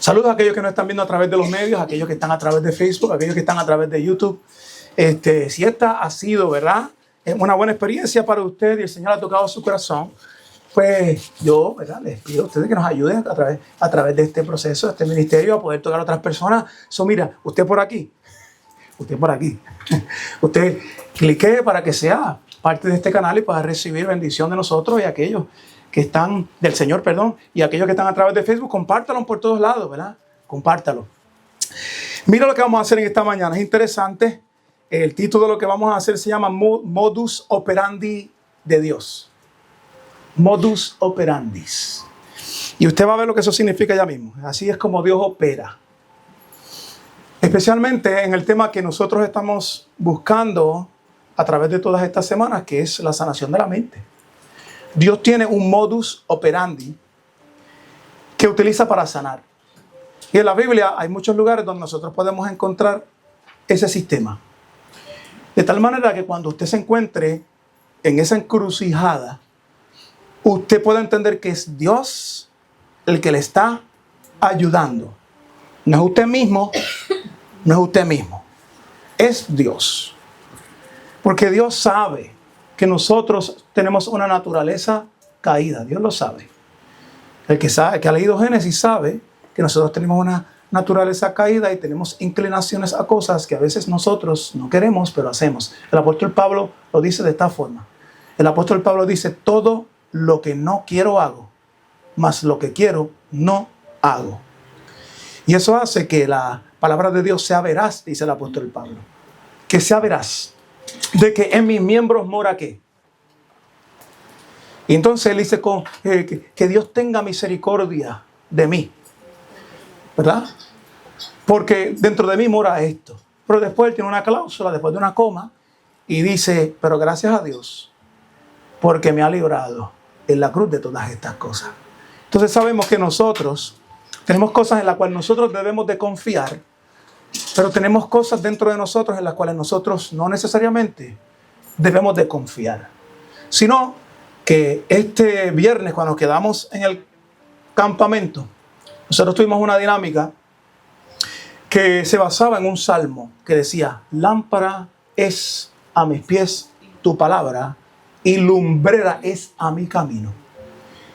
Saludos a aquellos que nos están viendo a través de los medios, a aquellos que están a través de Facebook, a aquellos que están a través de YouTube. Si esta ha sido, ¿verdad?, una buena experiencia para usted y el Señor ha tocado su corazón, pues yo, ¿verdad?, les pido a ustedes que nos ayuden a través de este proceso, de este ministerio, a poder tocar a otras personas. Mira, usted por aquí, usted clique para que sea parte de este canal y pueda recibir bendición de nosotros y aquellos que están, del Señor, perdón, y aquellos que están a través de Facebook, compártalo por todos lados, ¿verdad? Compártalo. Mira lo que vamos a hacer en esta mañana, es interesante. El título de lo que vamos a hacer se llama Modus Operandi de Dios. Modus Operandi. Y usted va a ver lo que eso significa ya mismo. Así es como Dios opera. Especialmente en el tema que nosotros estamos buscando a través de todas estas semanas, que es la sanación de la mente. Dios tiene un modus operandi que utiliza para sanar. Y en la Biblia hay muchos lugares donde nosotros podemos encontrar ese sistema. De tal manera que cuando usted se encuentre en esa encrucijada, usted puede entender que es Dios el que le está ayudando. No es usted mismo, no es usted mismo. Es Dios. Porque Dios sabe que nosotros tenemos una naturaleza caída. Dios lo sabe. El que ha leído Génesis sabe que nosotros tenemos una naturaleza caída y tenemos inclinaciones a cosas que a veces nosotros no queremos, pero hacemos. El apóstol Pablo lo dice de esta forma. El apóstol Pablo dice, todo lo que no quiero hago, mas lo que quiero no hago. Y eso hace que la palabra de Dios sea veraz, dice el apóstol Pablo. Que sea veraz. De que en mis miembros mora ¿qué? Y entonces él dice que Dios tenga misericordia de mí. ¿Verdad? Porque dentro de mí mora esto. Pero después tiene una cláusula, después de una coma, y dice, pero gracias a Dios, porque me ha librado en la cruz de todas estas cosas. Entonces sabemos que nosotros tenemos cosas en las cuales nosotros debemos de confiar, pero tenemos cosas dentro de nosotros en las cuales nosotros no necesariamente debemos de confiar. Sino que este viernes, cuando nos quedamos en el campamento, nosotros tuvimos una dinámica que se basaba en un salmo que decía, lámpara es a mis pies tu palabra y lumbrera es a mi camino.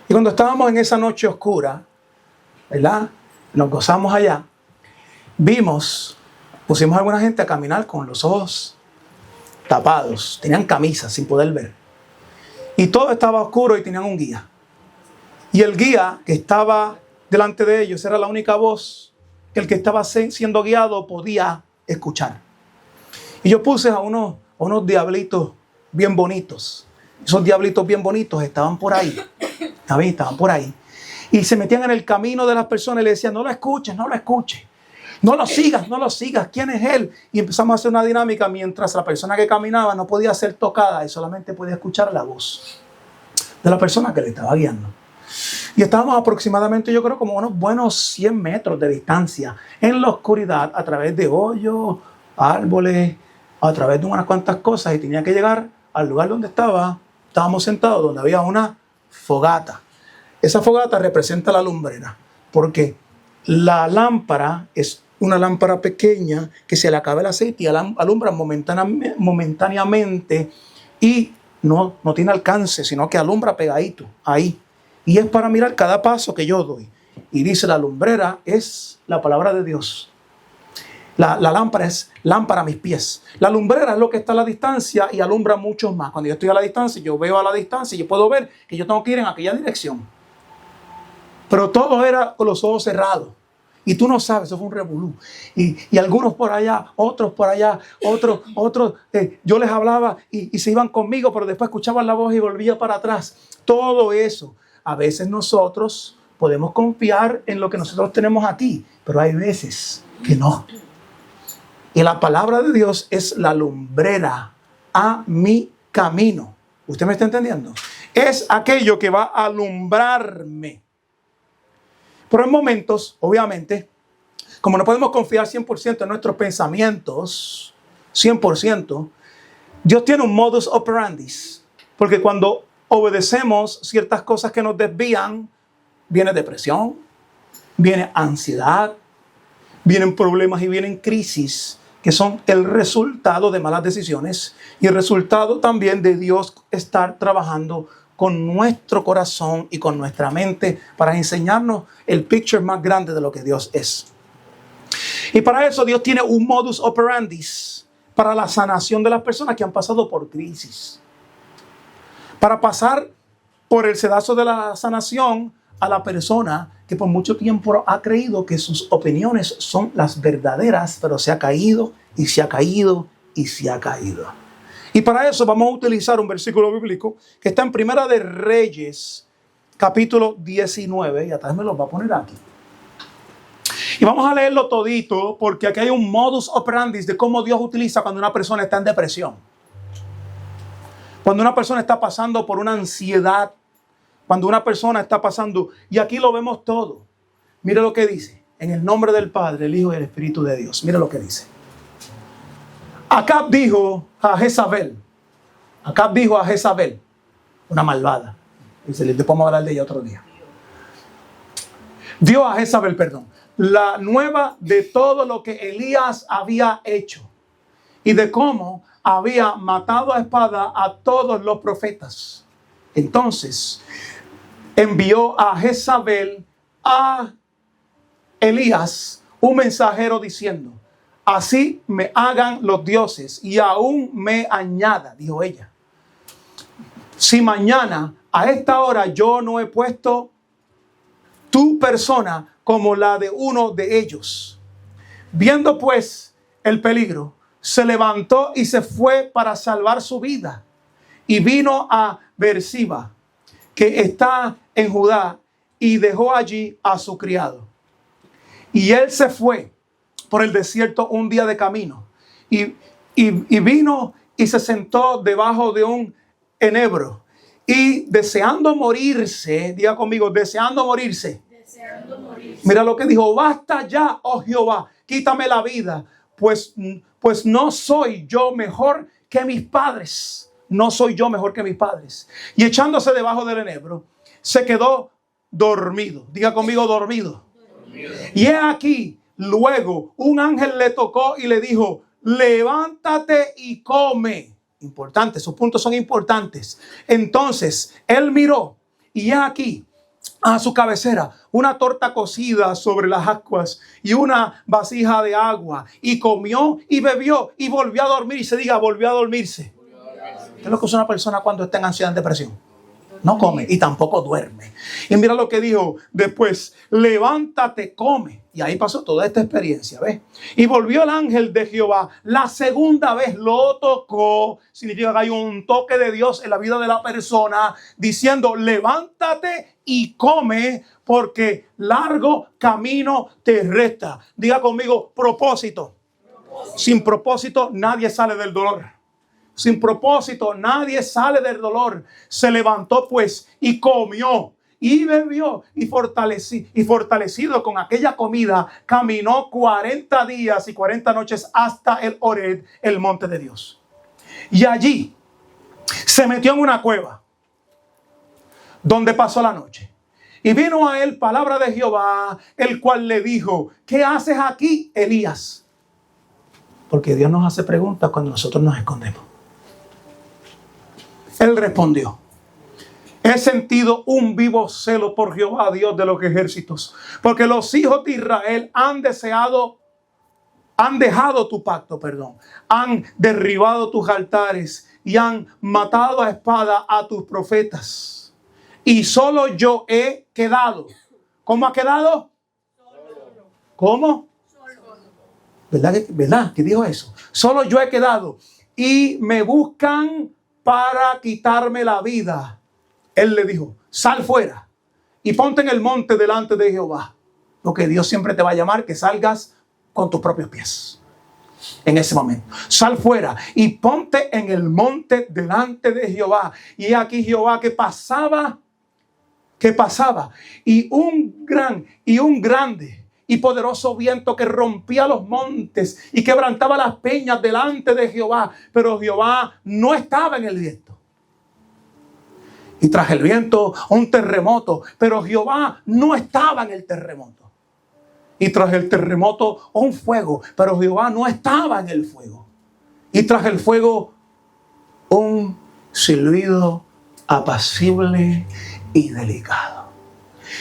Y cuando estábamos en esa noche oscura, ¿verdad?, nos gozamos allá, pusimos a alguna gente a caminar con los ojos tapados, tenían camisas sin poder ver. Y todo estaba oscuro y tenían un guía. Y el guía que estaba delante de ellos era la única voz que el que estaba siendo guiado podía escuchar. Y yo puse a unos diablitos bien bonitos. Esos diablitos bien bonitos estaban por ahí. Estaban por ahí. Y se metían en el camino de las personas y le decían, no lo escuches, no lo escuches. No lo sigas, no lo sigas. ¿Quién es él? Y empezamos a hacer una dinámica mientras la persona que caminaba no podía ser tocada y solamente podía escuchar la voz de la persona que le estaba guiando. Y estábamos aproximadamente, yo creo, como unos buenos 100 metros de distancia en la oscuridad, a través de hoyos, árboles, a través de unas cuantas cosas. Y tenía que llegar al lugar donde estábamos sentados, donde había una fogata. Esa fogata representa la lumbrera, porque la lámpara es una lámpara pequeña que se le acaba el aceite y alumbra momentáneamente y no tiene alcance, sino que alumbra pegadito ahí. Y es para mirar cada paso que yo doy. Y dice, la lumbrera es la palabra de Dios. La lámpara es lámpara a mis pies. La lumbrera es lo que está a la distancia y alumbra mucho más. Cuando yo estoy a la distancia, yo veo a la distancia y yo puedo ver que yo tengo que ir en aquella dirección. Pero todo era con los ojos cerrados. Y tú no sabes, eso fue un revolú. Y algunos por allá, otros por allá, otros. Yo les hablaba y se iban conmigo, pero después escuchaban la voz y volvía para atrás. Todo eso. A veces nosotros podemos confiar en lo que nosotros tenemos aquí, pero hay veces que no. Y la palabra de Dios es la lumbrera a mi camino. ¿Usted me está entendiendo? Es aquello que va a alumbrarme. Pero en momentos, obviamente, como no podemos confiar 100% en nuestros pensamientos, 100%, Dios tiene un modus operandi. Porque cuando obedecemos ciertas cosas que nos desvían, viene depresión, viene ansiedad, vienen problemas y vienen crisis que son el resultado de malas decisiones y el resultado también de Dios estar trabajando con nuestro corazón y con nuestra mente para enseñarnos el picture más grande de lo que Dios es. Y para eso Dios tiene un modus operandi para la sanación de las personas que han pasado por crisis. Para pasar por el sedazo de la sanación a la persona que por mucho tiempo ha creído que sus opiniones son las verdaderas, pero se ha caído y se ha caído y se ha caído. Y para eso vamos a utilizar un versículo bíblico que está en Primera de Reyes, capítulo 19, y atrás me lo va a poner aquí. Y vamos a leerlo todito porque aquí hay un modus operandi de cómo Dios utiliza cuando una persona está en depresión. Cuando una persona está pasando por una ansiedad. Cuando una persona está pasando. Y aquí lo vemos todo. Mire lo que dice. En el nombre del Padre, el Hijo y el Espíritu de Dios. Mire lo que dice. Acab dijo a Jezabel. Una malvada. Dice, le podemos hablar de ella otro día. Dio a Jezabel, la nueva de todo lo que Elías había hecho y de cómo había matado a espada a todos los profetas. Entonces envió a Jezabel a Elías un mensajero diciendo: así me hagan los dioses y aún me añada, dijo ella, si mañana a esta hora yo no he puesto tu persona como la de uno de ellos. Viendo pues el peligro, se levantó y se fue para salvar su vida. Y vino a Beersheba, que está en Judá, y dejó allí a su criado. Y él se fue por el desierto un día de camino. Y vino y se sentó debajo de un enebro. Y deseando morirse, diga conmigo, deseando morirse. Mira lo que dijo: basta ya, oh Jehová, quítame la vida, pues no soy yo mejor que mis padres. No soy yo mejor que mis padres. Y echándose debajo del enebro, se quedó dormido. Diga conmigo, dormido. Y he aquí, luego un ángel le tocó y le dijo: levántate y come. Importante, sus puntos son importantes. Entonces él miró y he aquí a su cabecera una torta cocida sobre las ascuas y una vasija de agua, y comió y bebió y volvió a dormirse. Diga, volvió a dormirse. ¿Qué es lo que es una persona cuando está en ansiedad, en depresión? No come y tampoco duerme. Y mira lo que dijo después: levántate, come. Y ahí pasó toda esta experiencia, ¿ves? Y volvió el ángel de Jehová la segunda vez, lo tocó. Significa que hay un toque de Dios en la vida de la persona, diciendo: levántate y come, porque largo camino te resta. Diga conmigo, propósito. Sin propósito nadie sale del dolor. Sin propósito nadie sale del dolor. Se levantó pues y comió y bebió y fortalecido con aquella comida, caminó 40 días y 40 noches hasta el Horeb, el monte de Dios. Y allí se metió en una cueva donde pasó la noche. Y vino a él palabra de Jehová, el cual le dijo: ¿qué haces aquí, Elías? Porque Dios nos hace preguntas cuando nosotros nos escondemos. Él respondió: he sentido un vivo celo por Jehová, Dios de los ejércitos, porque los hijos de Israel han dejado tu pacto, han derribado tus altares y han matado a espada a tus profetas. Y solo yo he quedado. ¿Cómo ha quedado? ¿Cómo? ¿Verdad? ¿Qué dijo eso? Solo yo he quedado y me buscan para quitarme la vida. Él le dijo: sal fuera y ponte en el monte delante de Jehová. Porque Dios siempre te va a llamar que salgas con tus propios pies. En ese momento, sal fuera y ponte en el monte delante de Jehová. Y aquí Jehová que pasaba, y un grande y poderoso viento que rompía los montes y quebrantaba las peñas delante de Jehová. Pero Jehová no estaba en el viento. Y tras el viento un terremoto, pero Jehová no estaba en el terremoto. Y tras el terremoto, un fuego. Pero Jehová no estaba en el fuego. Y tras el fuego, un silbido apacible y delicado.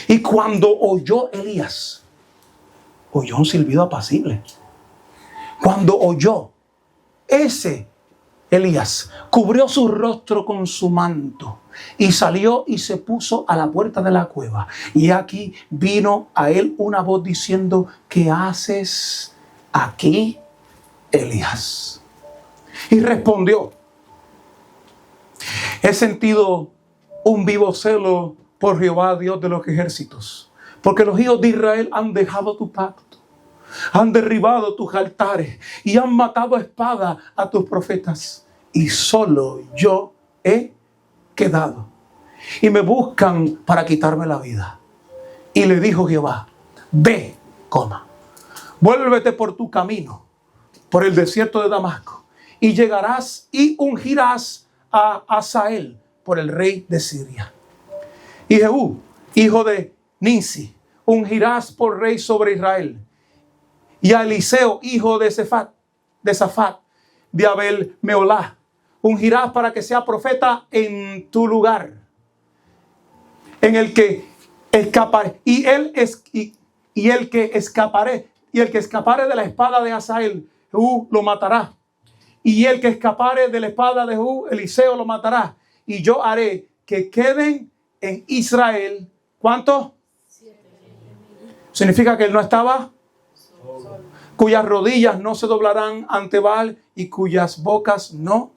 Y cuando oyó Elías, oyó un silbido apacible. Cuando oyó ese Elías, cubrió su rostro con su manto y salió y se puso a la puerta de la cueva. Y aquí vino a él una voz diciendo: ¿qué haces aquí, Elías? Y respondió: he sentido un vivo celo por Jehová, Dios de los ejércitos, porque los hijos de Israel han dejado tu pacto, han derribado tus altares y han matado a espada a tus profetas. Y solo yo he quedado. Y me buscan para quitarme la vida. Y le dijo Jehová: ve, vuélvete por tu camino, por el desierto de Damasco, y llegarás y ungirás a Hazael por el rey de Siria. Y Jehú, hijo de Ninsi, ungirás por rey sobre Israel. Y a Eliseo, hijo de Safat, de Abel Meolá, ungirás para que sea profeta en tu lugar, en el que escaparé, y el que escapare de la espada de Hazael, Jehú lo matará. Y el que escapare de la espada de Jehú, Eliseo lo matará. Y yo haré que queden en Israel, ¿cuántos? 7,000. Significa que él no estaba solo. Cuyas rodillas no se doblarán ante Baal y cuyas bocas no.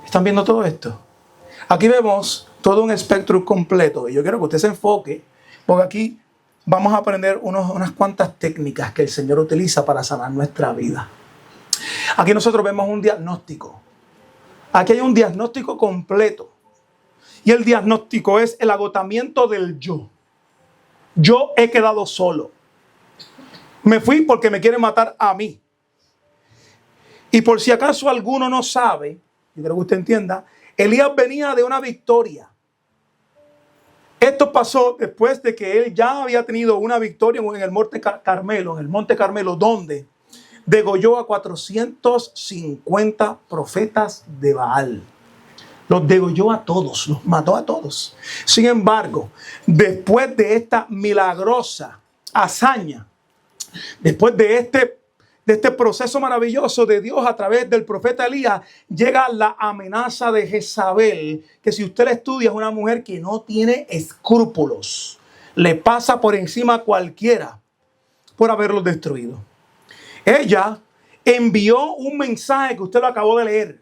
¿Están viendo todo esto? Aquí vemos todo un espectro completo. Y yo quiero que usted se enfoque, porque aquí vamos a aprender unas cuantas técnicas que el Señor utiliza para sanar nuestra vida. Aquí nosotros vemos un diagnóstico. Aquí hay un diagnóstico completo. Y el diagnóstico es el agotamiento del yo. Yo he quedado solo. Me fui porque me quieren matar a mí. Y por si acaso alguno no sabe, y quiero que usted entienda, Elías venía de una victoria. Esto pasó después de que él ya había tenido una victoria en el Monte Carmelo, donde degolló a 450 profetas de Baal. Los degolló a todos, los mató a todos. Sin embargo, después de esta milagrosa hazaña, después de este proceso maravilloso de Dios a través del profeta Elías, llega la amenaza de Jezabel, que si usted la estudia es una mujer que no tiene escrúpulos. Le pasa por encima a cualquiera por haberlos destruido. Ella envió un mensaje que usted lo acabó de leer.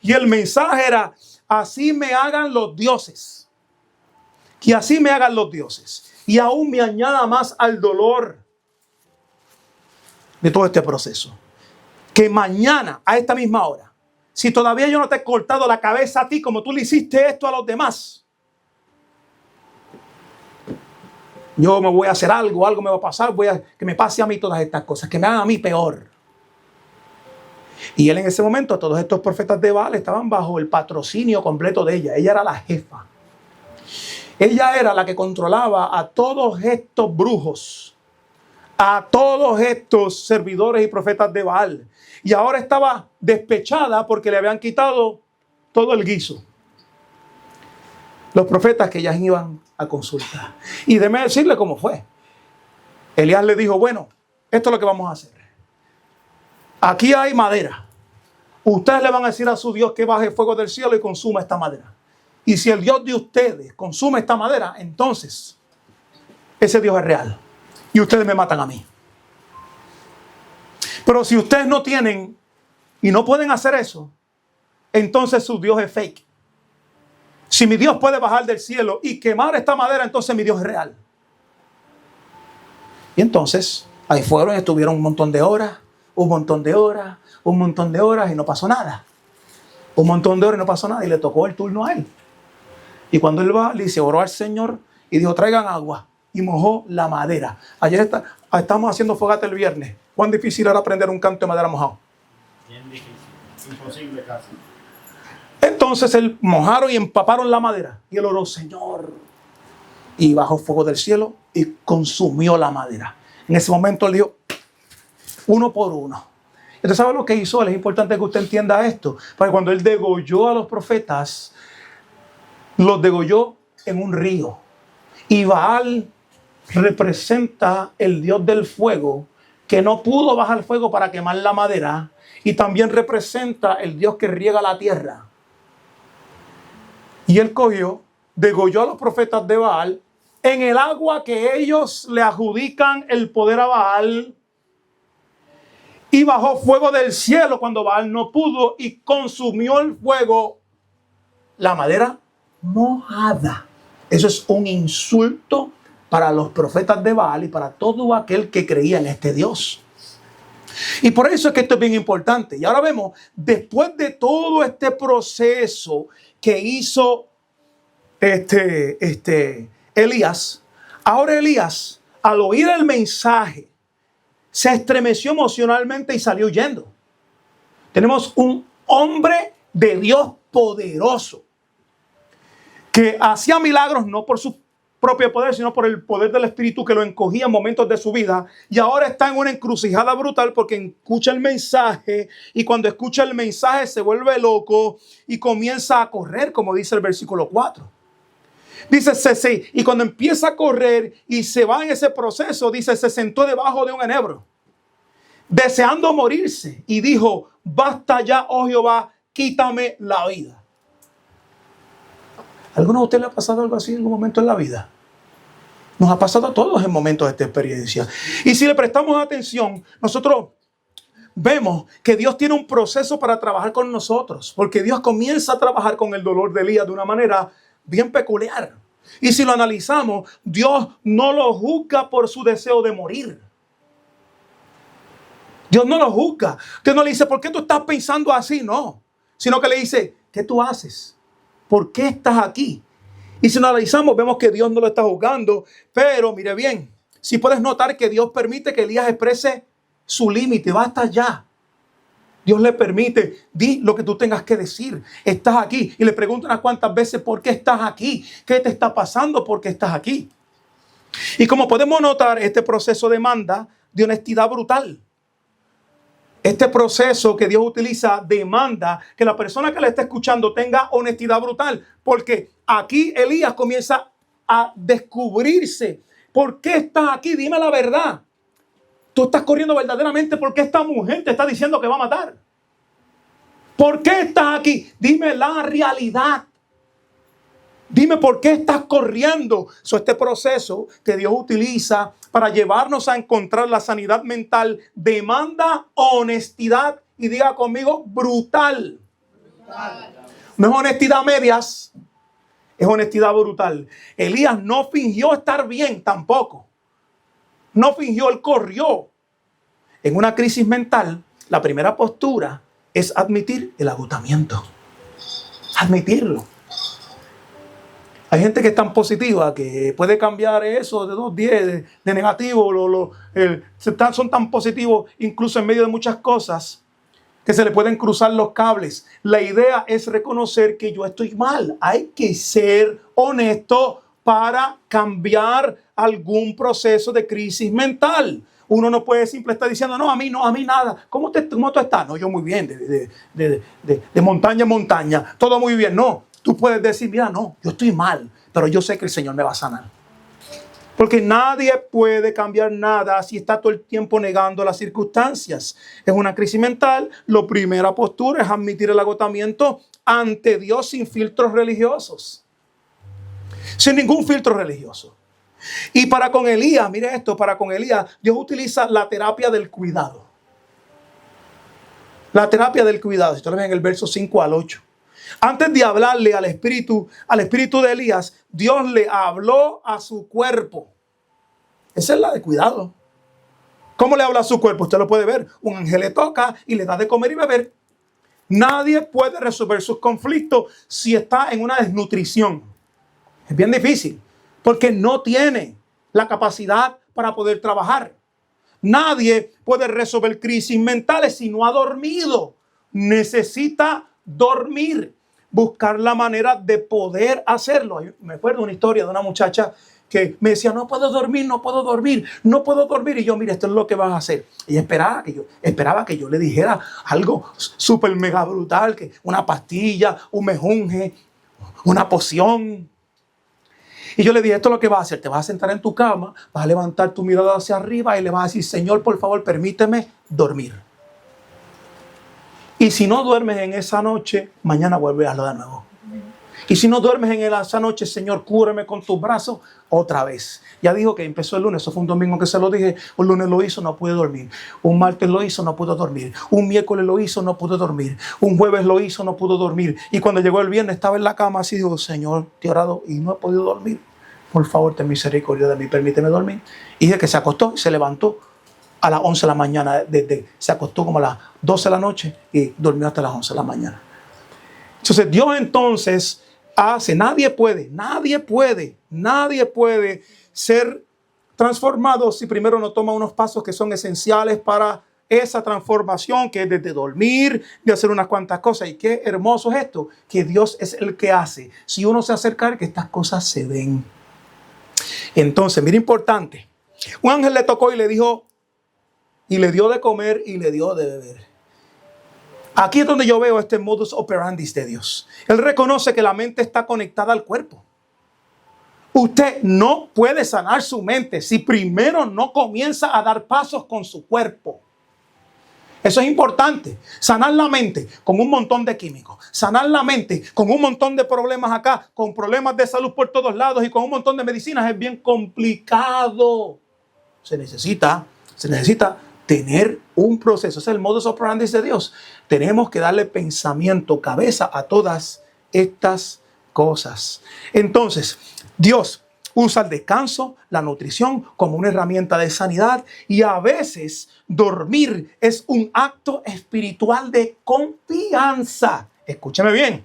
Y el mensaje era: así me hagan los dioses. Que así me hagan los dioses. Y aún me añada más al dolor de todo este proceso. Que mañana, a esta misma hora, si todavía yo no te he cortado la cabeza a ti como tú le hiciste esto a los demás, yo me voy a hacer algo me va a pasar, que me pase a mí todas estas cosas, que me hagan a mí peor. Y él en ese momento, todos estos profetas de Baal estaban bajo el patrocinio completo de ella. Ella era la jefa. Ella era la que controlaba a todos estos brujos, a todos estos servidores y profetas de Baal. Y ahora estaba despechada porque le habían quitado todo el guiso. Los profetas que ellas iban a consultar. Y déjeme decirle cómo fue. Elías le dijo: bueno, esto es lo que vamos a hacer. Aquí hay madera. Ustedes le van a decir a su Dios que baje fuego del cielo y consuma esta madera. Y si el Dios de ustedes consume esta madera, entonces ese Dios es real. Y ustedes me matan a mí. Pero si ustedes no tienen y no pueden hacer eso, entonces su Dios es fake. Si mi Dios puede bajar del cielo y quemar esta madera, entonces mi Dios es real. Y entonces ahí fueron, estuvieron un montón de horas y no pasó nada. Un montón de horas y no pasó nada. Y le tocó el turno a él. Y cuando él va, le dice, oró al Señor y dijo: traigan agua. Y mojó la madera. Ayer estamos haciendo fogata el viernes. ¿Cuán difícil era prender un canto de madera mojado? Bien difícil. Imposible casi. Entonces mojaron y empaparon la madera. Y él oró: Señor. y bajó fuego del cielo y consumió la madera. En ese momento él dijo, uno por uno. Entonces, ¿sabe lo que hizo? Es importante que usted entienda esto. Porque cuando él degolló a los profetas, los degolló en un río. Y Baal representa el dios del fuego, que no pudo bajar fuego para quemar la madera. Y también representa el dios que riega la tierra. Y él cogió, degolló a los profetas de Baal en el agua que ellos le adjudican el poder a Baal. Y bajó fuego del cielo cuando Baal no pudo y consumió el fuego la madera mojada. Eso es un insulto para los profetas de Baal y para todo aquel que creía en este Dios. Y por eso es que esto es bien importante. Y ahora vemos, después de todo este proceso que hizo Elías, ahora Elías, al oír el mensaje, se estremeció emocionalmente y salió huyendo. Tenemos un hombre de Dios poderoso que hacía milagros no por su propio poder, sino por el poder del Espíritu que lo encogía en momentos de su vida. Y ahora está en una encrucijada brutal porque escucha el mensaje y cuando escucha el mensaje se vuelve loco y comienza a correr, como dice el versículo 4. Dice, y cuando empieza a correr y se va en ese proceso, dice, se sentó debajo de un enebro, deseando morirse, y dijo, basta ya, oh Jehová, quítame la vida. ¿Alguno de ustedes le ha pasado algo así en algún momento en la vida? Nos ha pasado a todos en momentos de esta experiencia. Y si le prestamos atención, nosotros vemos que Dios tiene un proceso para trabajar con nosotros, porque Dios comienza a trabajar con el dolor de Elías de una manera bien peculiar. Y si lo analizamos, Dios no lo juzga por su deseo de morir. Dios no lo juzga. Dios no le dice, ¿por qué tú estás pensando así? No. Sino que le dice, ¿qué tú haces? ¿Por qué estás aquí? Y si lo analizamos, vemos que Dios no lo está juzgando. Pero mire bien, si puedes notar que Dios permite que Elías exprese su límite. Basta ya. Dios le permite, di lo que tú tengas que decir. Estás aquí. Y le pregunta unas cuantas veces, ¿por qué estás aquí? ¿Qué te está pasando? ¿Por qué estás aquí? Y como podemos notar, este proceso demanda de honestidad brutal. Este proceso que Dios utiliza demanda que la persona que le está escuchando tenga honestidad brutal. Porque aquí Elías comienza a descubrirse. ¿Por qué estás aquí? Dime la verdad. Tú estás corriendo verdaderamente porque esta mujer te está diciendo que va a matar. ¿Por qué estás aquí? Dime la realidad. Dime por qué estás corriendo. Este proceso que Dios utiliza para llevarnos a encontrar la sanidad mental demanda honestidad. Y diga conmigo, brutal. No es honestidad a medias, es honestidad brutal. Elías no fingió estar bien tampoco. No fingió, él corrió. En una crisis mental, la primera postura es admitir el agotamiento. Admitirlo. Hay gente que es tan positiva que puede cambiar eso de 2-10, de negativo. Son tan positivos incluso en medio de muchas cosas que se le pueden cruzar los cables. La idea es reconocer que yo estoy mal. Hay que ser honesto para cambiar algún proceso de crisis mental. Uno no puede simplemente estar diciendo, no, a mí nada. ¿Cómo tú estás? No, yo muy bien, de montaña en montaña, todo muy bien. No, tú puedes decir, mira, no, yo estoy mal, pero yo sé que el Señor me va a sanar. Porque nadie puede cambiar nada si está todo el tiempo negando las circunstancias. Es una crisis mental. La primera postura es admitir el agotamiento ante Dios sin filtros religiosos. Sin ningún filtro religioso. Y para con Elías, mire esto, para con Elías, Dios utiliza la terapia del cuidado. La terapia del cuidado. Si ustedes ven en el verso 5 al 8. Antes de hablarle al espíritu de Elías, Dios le habló a su cuerpo. Esa es la de cuidado. ¿Cómo le habla a su cuerpo? Usted lo puede ver. Un ángel le toca y le da de comer y beber. Nadie puede resolver sus conflictos si está en una desnutrición. Es bien difícil porque no tiene la capacidad para poder trabajar. Nadie puede resolver crisis mentales si no ha dormido. Necesita dormir. Buscar la manera de poder hacerlo. Me acuerdo una historia de una muchacha que me decía, no puedo dormir, no puedo dormir, no puedo dormir. Y yo, mira, esto es lo que vas a hacer. Ella esperaba que yo le dijera algo súper mega brutal, que una pastilla, un mejunje, una poción. Y yo le dije, esto es lo que vas a hacer. Te vas a sentar en tu cama, vas a levantar tu mirada hacia arriba y le vas a decir, Señor, por favor, permíteme dormir. Y si no duermes en esa noche, mañana vuelve a hazlo de nuevo. Y si no duermes en esa noche, Señor, cúbreme con tus brazos otra vez. Ya dijo que empezó el lunes, eso fue un domingo que se lo dije. Un lunes lo hizo, no pude dormir. Un martes lo hizo, no pudo dormir. Un miércoles lo hizo, no pudo dormir. Un jueves lo hizo, no pudo dormir. Y cuando llegó el viernes estaba en la cama así, digo, Señor, te he orado y no he podido dormir. Por favor, ten misericordia de mí, permíteme dormir. Y dije que se acostó y se levantó a las 11 de la mañana. Se acostó como a las 12 de la noche y durmió hasta las 11 de la mañana. Entonces Dios entonces hace, nadie puede ser transformado si primero no toma unos pasos que son esenciales para esa transformación, que es desde dormir, de hacer unas cuantas cosas. Y qué hermoso es esto, que Dios es el que hace. Si uno se acerca a él, que estas cosas se den. Entonces, mira, importante. Un ángel le tocó y le dijo, y le dio de comer y le dio de beber. Aquí es donde yo veo este modus operandi de Dios. Él reconoce que la mente está conectada al cuerpo. Usted no puede sanar su mente si primero no comienza a dar pasos con su cuerpo. Eso es importante. Sanar la mente con un montón de químicos. Sanar la mente con un montón de problemas acá, con problemas de salud por todos lados y con un montón de medicinas es bien complicado. Se necesita tener un proceso. Ese es el modus operandi de Dios. Tenemos que darle pensamiento, cabeza a todas estas cosas. Entonces, Dios usa el descanso, la nutrición como una herramienta de sanidad y a veces dormir es un acto espiritual de confianza. Escúcheme bien.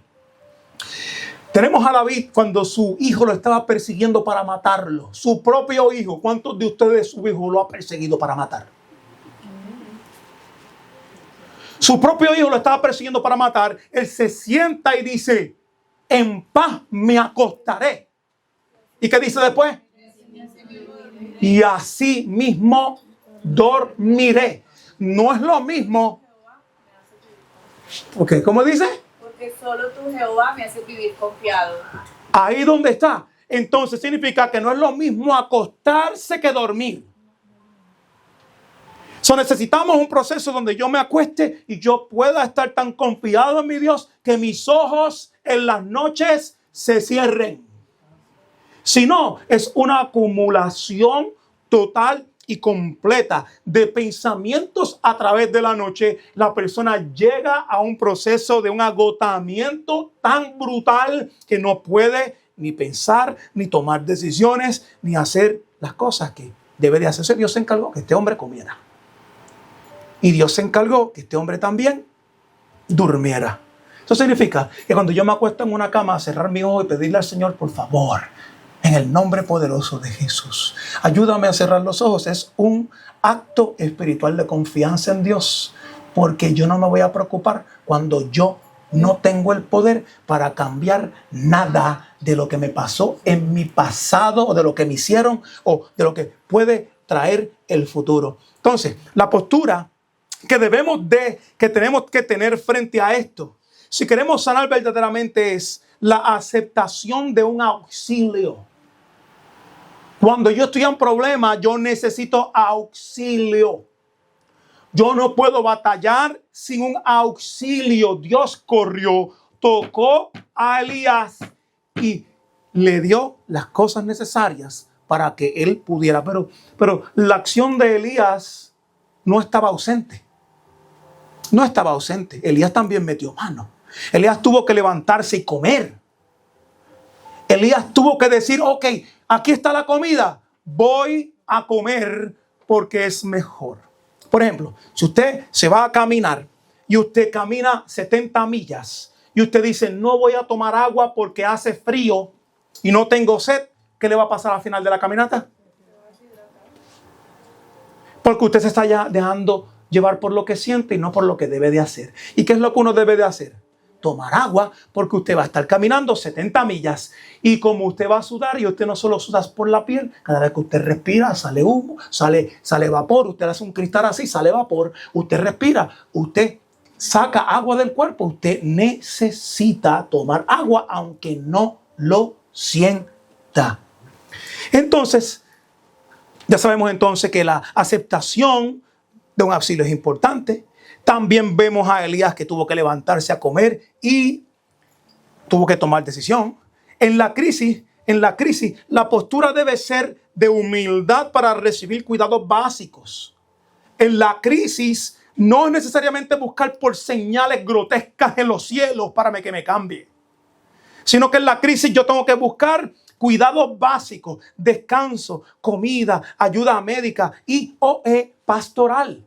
Tenemos a David cuando su hijo lo estaba persiguiendo para matarlo. Su propio hijo. ¿Cuántos de ustedes su hijo lo ha perseguido para matar? Su propio hijo lo estaba persiguiendo para matar. Él se sienta y dice, en paz me acostaré. ¿Y qué dice después? Y así mismo dormiré. No es lo mismo. Ok, ¿cómo dice? Porque solo tú, Jehová, me haces vivir confiado. Ahí donde está. Entonces significa que no es lo mismo acostarse que dormir. Necesitamos un proceso donde yo me acueste y yo pueda estar tan confiado en mi Dios que mis ojos en las noches se cierren. Si no, es una acumulación total y completa de pensamientos a través de la noche. La persona llega a un proceso de un agotamiento tan brutal que no puede ni pensar, ni tomar decisiones, ni hacer las cosas que debe de hacerse. Dios se encargó que este hombre comiera. Y Dios se encargó que este hombre también durmiera. Eso significa que cuando yo me acuesto en una cama a cerrar mi ojo y pedirle al Señor, por favor, en el nombre poderoso de Jesús, ayúdame a cerrar los ojos. Es un acto espiritual de confianza en Dios, porque yo no me voy a preocupar cuando yo no tengo el poder para cambiar nada de lo que me pasó en mi pasado o de lo que me hicieron o de lo que puede traer el futuro. Entonces, la postura que tenemos que tener frente a esto, si queremos sanar verdaderamente, es la aceptación de un auxilio. Cuando yo estoy en problema, yo necesito auxilio. Yo no puedo batallar sin un auxilio. Dios corrió, tocó a Elías y le dio las cosas necesarias para que él pudiera. Pero la acción de Elías no estaba ausente. No estaba ausente. Elías también metió mano. Elías tuvo que levantarse y comer. Elías tuvo que decir, ok, aquí está la comida. Voy a comer porque es mejor. Por ejemplo, si usted se va a caminar y usted camina 70 millas y usted dice, no voy a tomar agua porque hace frío y no tengo sed, ¿qué le va a pasar al final de la caminata? Porque usted se está ya dejando llevar por lo que siente y no por lo que debe de hacer. ¿Y qué es lo que uno debe de hacer? tomar agua porque usted va a estar caminando 70 millas. Y como usted va a sudar y usted no solo suda por la piel, cada vez que usted respira sale humo, sale vapor. Usted hace un cristal así, sale vapor. Usted respira, usted saca agua del cuerpo. Usted necesita tomar agua aunque no lo sienta. Entonces, ya sabemos entonces que la aceptación de un auxilio es importante. También vemos a Elías que tuvo que levantarse a comer y tuvo que tomar decisión. En la crisis, la postura debe ser de humildad para recibir cuidados básicos. En la crisis no es necesariamente buscar por señales grotescas en los cielos para que me cambie, sino que en la crisis yo tengo que buscar cuidados básicos, descanso, comida, ayuda médica y pastoral.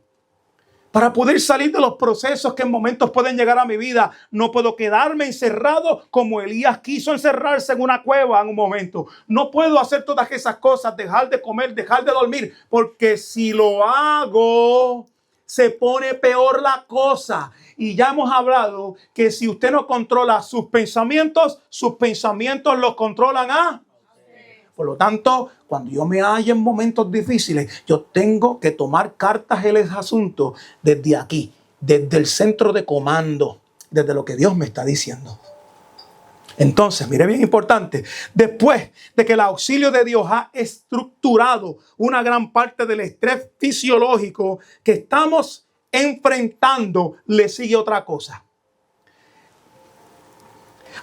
Para poder salir de los procesos que en momentos pueden llegar a mi vida, no puedo quedarme encerrado como Elías quiso encerrarse en una cueva en un momento. No puedo hacer todas esas cosas, dejar de comer, dejar de dormir, porque si lo hago, se pone peor la cosa. Y ya hemos hablado que si usted no controla sus pensamientos los controlan a... Por lo tanto, cuando yo me hallo en momentos difíciles, yo tengo que tomar cartas en el asunto desde aquí, desde el centro de comando, desde lo que Dios me está diciendo. Entonces, mire bien importante, después de que el auxilio de Dios ha estructurado una gran parte del estrés fisiológico que estamos enfrentando, le sigue otra cosa.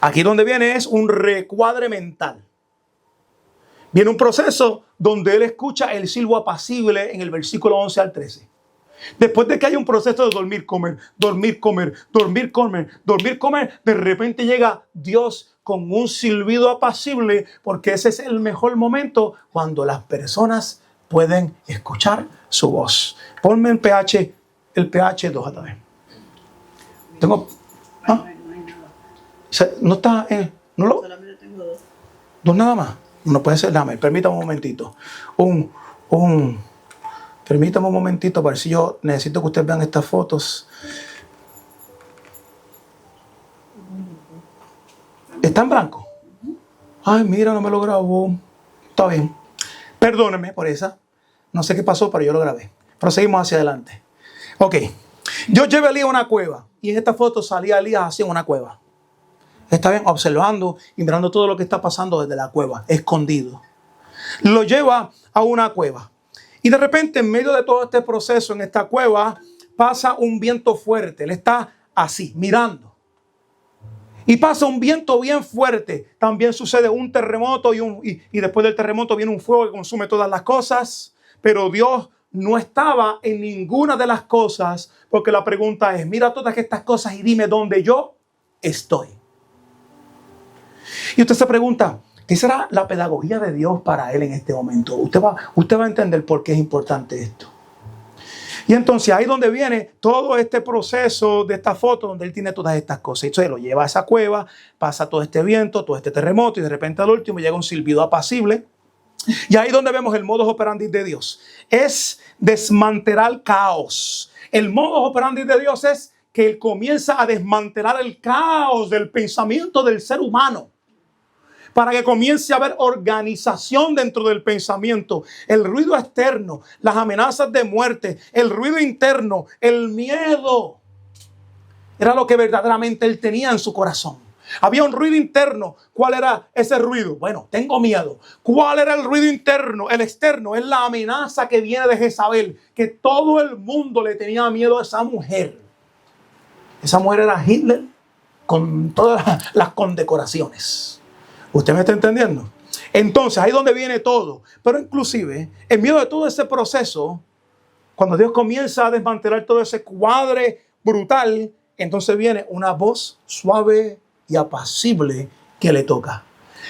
Aquí donde viene es un recuadre mental. Viene un proceso donde él escucha el silbo apacible en el versículo 11 al 13. Después de que hay un proceso de dormir, comer, dormir, comer, dormir, comer, dormir, comer, de repente llega Dios con un silbido apacible, porque ese es el mejor momento cuando las personas pueden escuchar su voz. Ponme el pH 2 otra vez. Tengo... ¿ah? No está... ¿no lo? Solamente tengo dos. ¿Dos nada más? No puede ser, dame, permítame un momentito. Permítame un momentito para ver si yo necesito que ustedes vean estas fotos. ¿Está en blanco? Ay, mira, no me lo grabó. Está bien. Perdónenme por esa. No sé qué pasó, pero yo lo grabé. Proseguimos hacia adelante. Ok. Yo llevé a Elías a una cueva. Y en esta foto salía Elías así en una cueva. Está bien, observando y mirando todo lo que está pasando desde la cueva, escondido. Lo lleva a una cueva. Y de repente, en medio de todo este proceso, en esta cueva, pasa un viento fuerte. Él está así, mirando. Y pasa un viento bien fuerte. También sucede un terremoto y después del terremoto viene un fuego que consume todas las cosas. Pero Dios no estaba en ninguna de las cosas, porque la pregunta es, mira todas estas cosas y dime dónde yo estoy. Y usted se pregunta, ¿qué será la pedagogía de Dios para él en este momento? Usted va a entender por qué es importante esto. Y entonces ahí donde viene todo este proceso de esta foto donde él tiene todas estas cosas. Entonces lo lleva a esa cueva, pasa todo este viento, todo este terremoto y de repente al último llega un silbido apacible. Y ahí donde vemos el modus operandi de Dios. Es desmantelar caos. El modus operandi de Dios es que él comienza a desmantelar el caos del pensamiento del ser humano, para que comience a haber organización dentro del pensamiento. El ruido externo, las amenazas de muerte, el ruido interno, el miedo, era lo que verdaderamente él tenía en su corazón. Había un ruido interno. ¿Cuál era ese ruido? Bueno, tengo miedo. ¿Cuál era el ruido interno? El externo es la amenaza que viene de Jezabel, que todo el mundo le tenía miedo a esa mujer. Esa mujer era Hitler con todas las condecoraciones. ¿Usted me está entendiendo? Entonces, ahí es donde viene todo. Pero inclusive, en medio de todo ese proceso, cuando Dios comienza a desmantelar todo ese cuadre brutal, entonces viene una voz suave y apacible que le toca.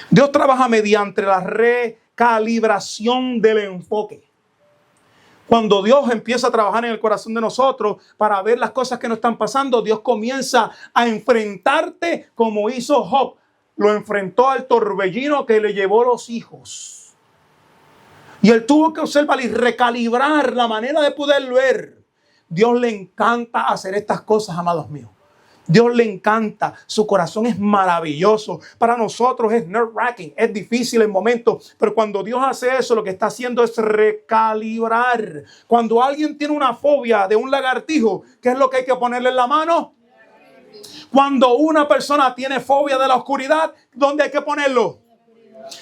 Dios trabaja mediante la recalibración del enfoque. Cuando Dios empieza a trabajar en el corazón de nosotros para ver las cosas que nos están pasando, Dios comienza a enfrentarte como hizo Job. Lo enfrentó al torbellino que le llevó los hijos. Y él tuvo que observar y recalibrar la manera de poder ver. Dios le encanta hacer estas cosas, amados míos. Dios le encanta, su corazón es maravilloso. Para nosotros es nerve-wracking, es difícil en momentos, pero cuando Dios hace eso, lo que está haciendo es recalibrar. Cuando alguien tiene una fobia de un lagartijo, ¿qué es lo que hay que ponerle en la mano? Cuando una persona tiene fobia de la oscuridad, ¿dónde hay que ponerlo?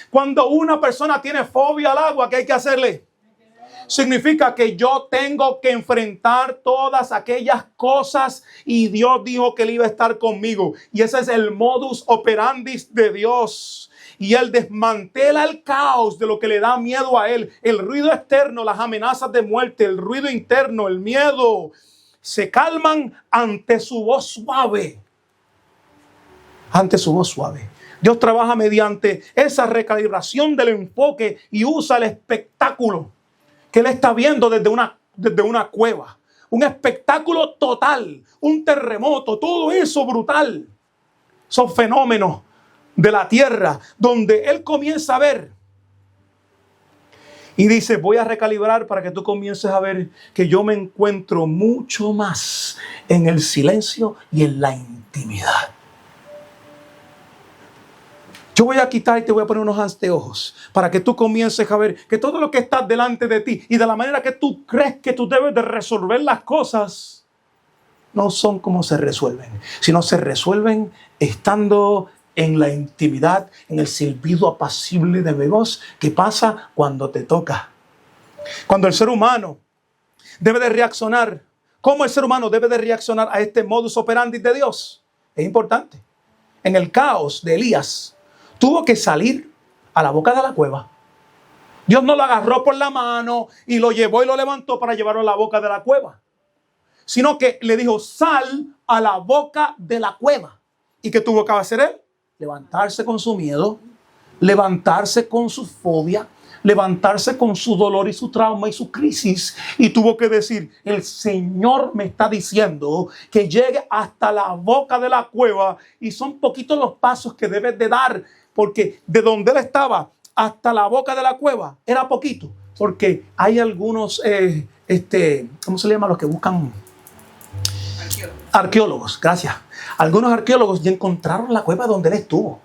Cuando una persona tiene fobia al agua, ¿qué hay que hacerle? Significa que yo tengo que enfrentar todas aquellas cosas y Dios dijo que Él iba a estar conmigo. Y ese es el modus operandi de Dios. Y Él desmantela el caos de lo que le da miedo a Él. El ruido externo, las amenazas de muerte, el ruido interno, el miedo, se calman ante su voz suave. Ante su voz suave. Dios trabaja mediante esa recalibración del enfoque y usa el espectáculo que Él está viendo desde una cueva. Un espectáculo total, un terremoto, todo eso brutal. Son fenómenos de la tierra donde Él comienza a ver. Y dice, voy a recalibrar para que tú comiences a ver que yo me encuentro mucho más en el silencio y en la intimidad. Yo voy a quitar y te voy a poner unos anteojos para que tú comiences a ver que todo lo que está delante de ti y de la manera que tú crees que tú debes de resolver las cosas no son como se resuelven, sino se resuelven estando en la intimidad, en el silbido apacible de mi voz que pasa cuando te toca. Cuando el ser humano debe de reaccionar, ¿cómo el ser humano debe de reaccionar a este modus operandi de Dios? Es importante. En el caos de Elías, tuvo que salir a la boca de la cueva. Dios no lo agarró por la mano y lo llevó y lo levantó para llevarlo a la boca de la cueva. Sino que le dijo, sal a la boca de la cueva. ¿Y qué tuvo que hacer él? Levantarse con su miedo, levantarse con su fobia, levantarse con su dolor y su trauma y su crisis. Y tuvo que decir, el Señor me está diciendo que llegue hasta la boca de la cueva. Y son poquitos los pasos que debes de dar. Porque de donde él estaba hasta la boca de la cueva era poquito. Porque hay algunos, ¿cómo se le llama? Los que buscan arqueólogos. Gracias. Algunos arqueólogos ya encontraron la cueva donde él estuvo.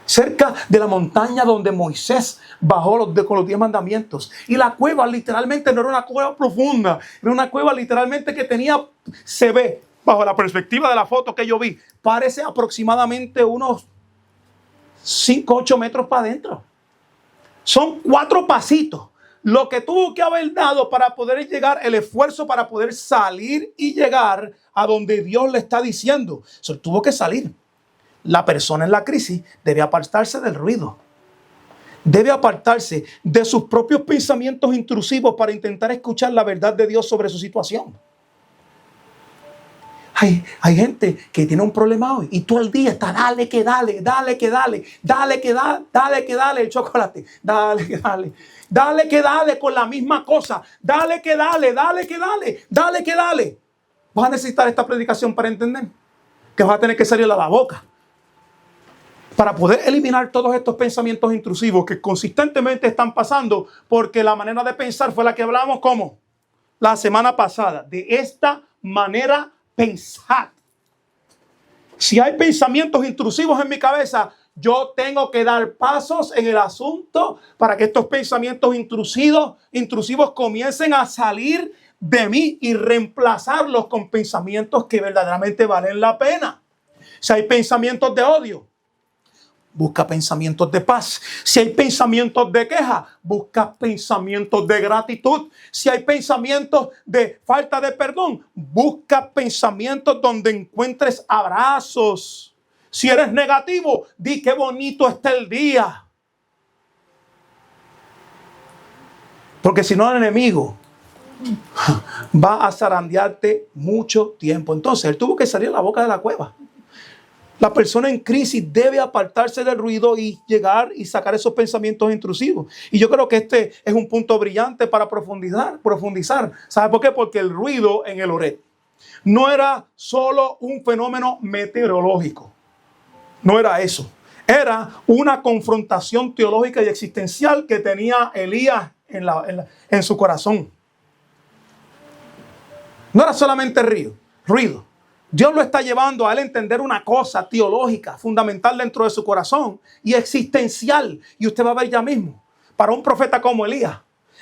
Cerca de la montaña donde Moisés bajó con los 10 mandamientos. Y la cueva literalmente no era una cueva profunda. Era una cueva literalmente que se ve, bajo la perspectiva de la foto que yo vi, parece aproximadamente unos 5, 8 metros para adentro. Son 4 pasitos. Lo que tuvo que haber dado para poder llegar, el esfuerzo para poder salir y llegar a donde Dios le está diciendo. Tuvo que salir. La persona en la crisis debe apartarse del ruido. Debe apartarse de sus propios pensamientos intrusivos para intentar escuchar la verdad de Dios sobre su situación. Hay gente que tiene un problema hoy y todo el día está dale que dale el chocolate, dale que dale con la misma cosa, dale que dale. Vas a necesitar esta predicación para entender que vas a tener que salir a la boca para poder eliminar todos estos pensamientos intrusivos que consistentemente están pasando, porque la manera de pensar fue la que hablamos como la semana pasada. De esta manera pensar. Si hay pensamientos intrusivos en mi cabeza, yo tengo que dar pasos en el asunto para que estos pensamientos intrusivos comiencen a salir de mí y reemplazarlos con pensamientos que verdaderamente valen la pena. Si hay pensamientos de odio, busca pensamientos de paz. Si hay pensamientos de queja, busca pensamientos de gratitud. Si hay pensamientos de falta de perdón, busca pensamientos donde encuentres abrazos. Si eres negativo, di qué bonito está el día. Porque si no, el enemigo va a zarandearte mucho tiempo. Entonces, él tuvo que salir a la boca de la cueva. La persona en crisis debe apartarse del ruido y llegar y sacar esos pensamientos intrusivos. Y yo creo que este es un punto brillante para profundizar. ¿Sabe por qué? Porque el ruido en el Horeb no era solo un fenómeno meteorológico. No era eso. Era una confrontación teológica y existencial que tenía Elías en su corazón. No era solamente ruido. Dios lo está llevando a él a entender una cosa teológica, fundamental dentro de su corazón y existencial. Y usted va a ver ya mismo, para un profeta como Elías,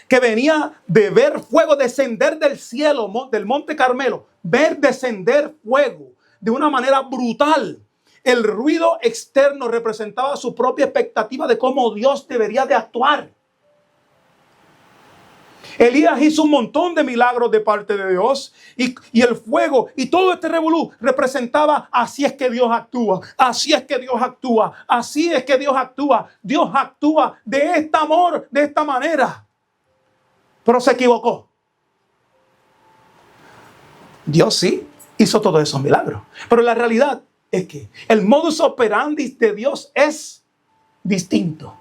que venía de ver fuego descender del cielo, del monte Carmelo, ver descender fuego de una manera brutal. El ruido externo representaba su propia expectativa de cómo Dios debería de actuar. Elías hizo un montón de milagros de parte de Dios y el fuego y todo este revolú representaba: así es que Dios actúa, así es que Dios actúa, así es que Dios actúa. Dios actúa de este amor, de esta manera. Pero se equivocó. Dios sí hizo todos esos milagros, pero la realidad es que el modus operandi de Dios es distinto.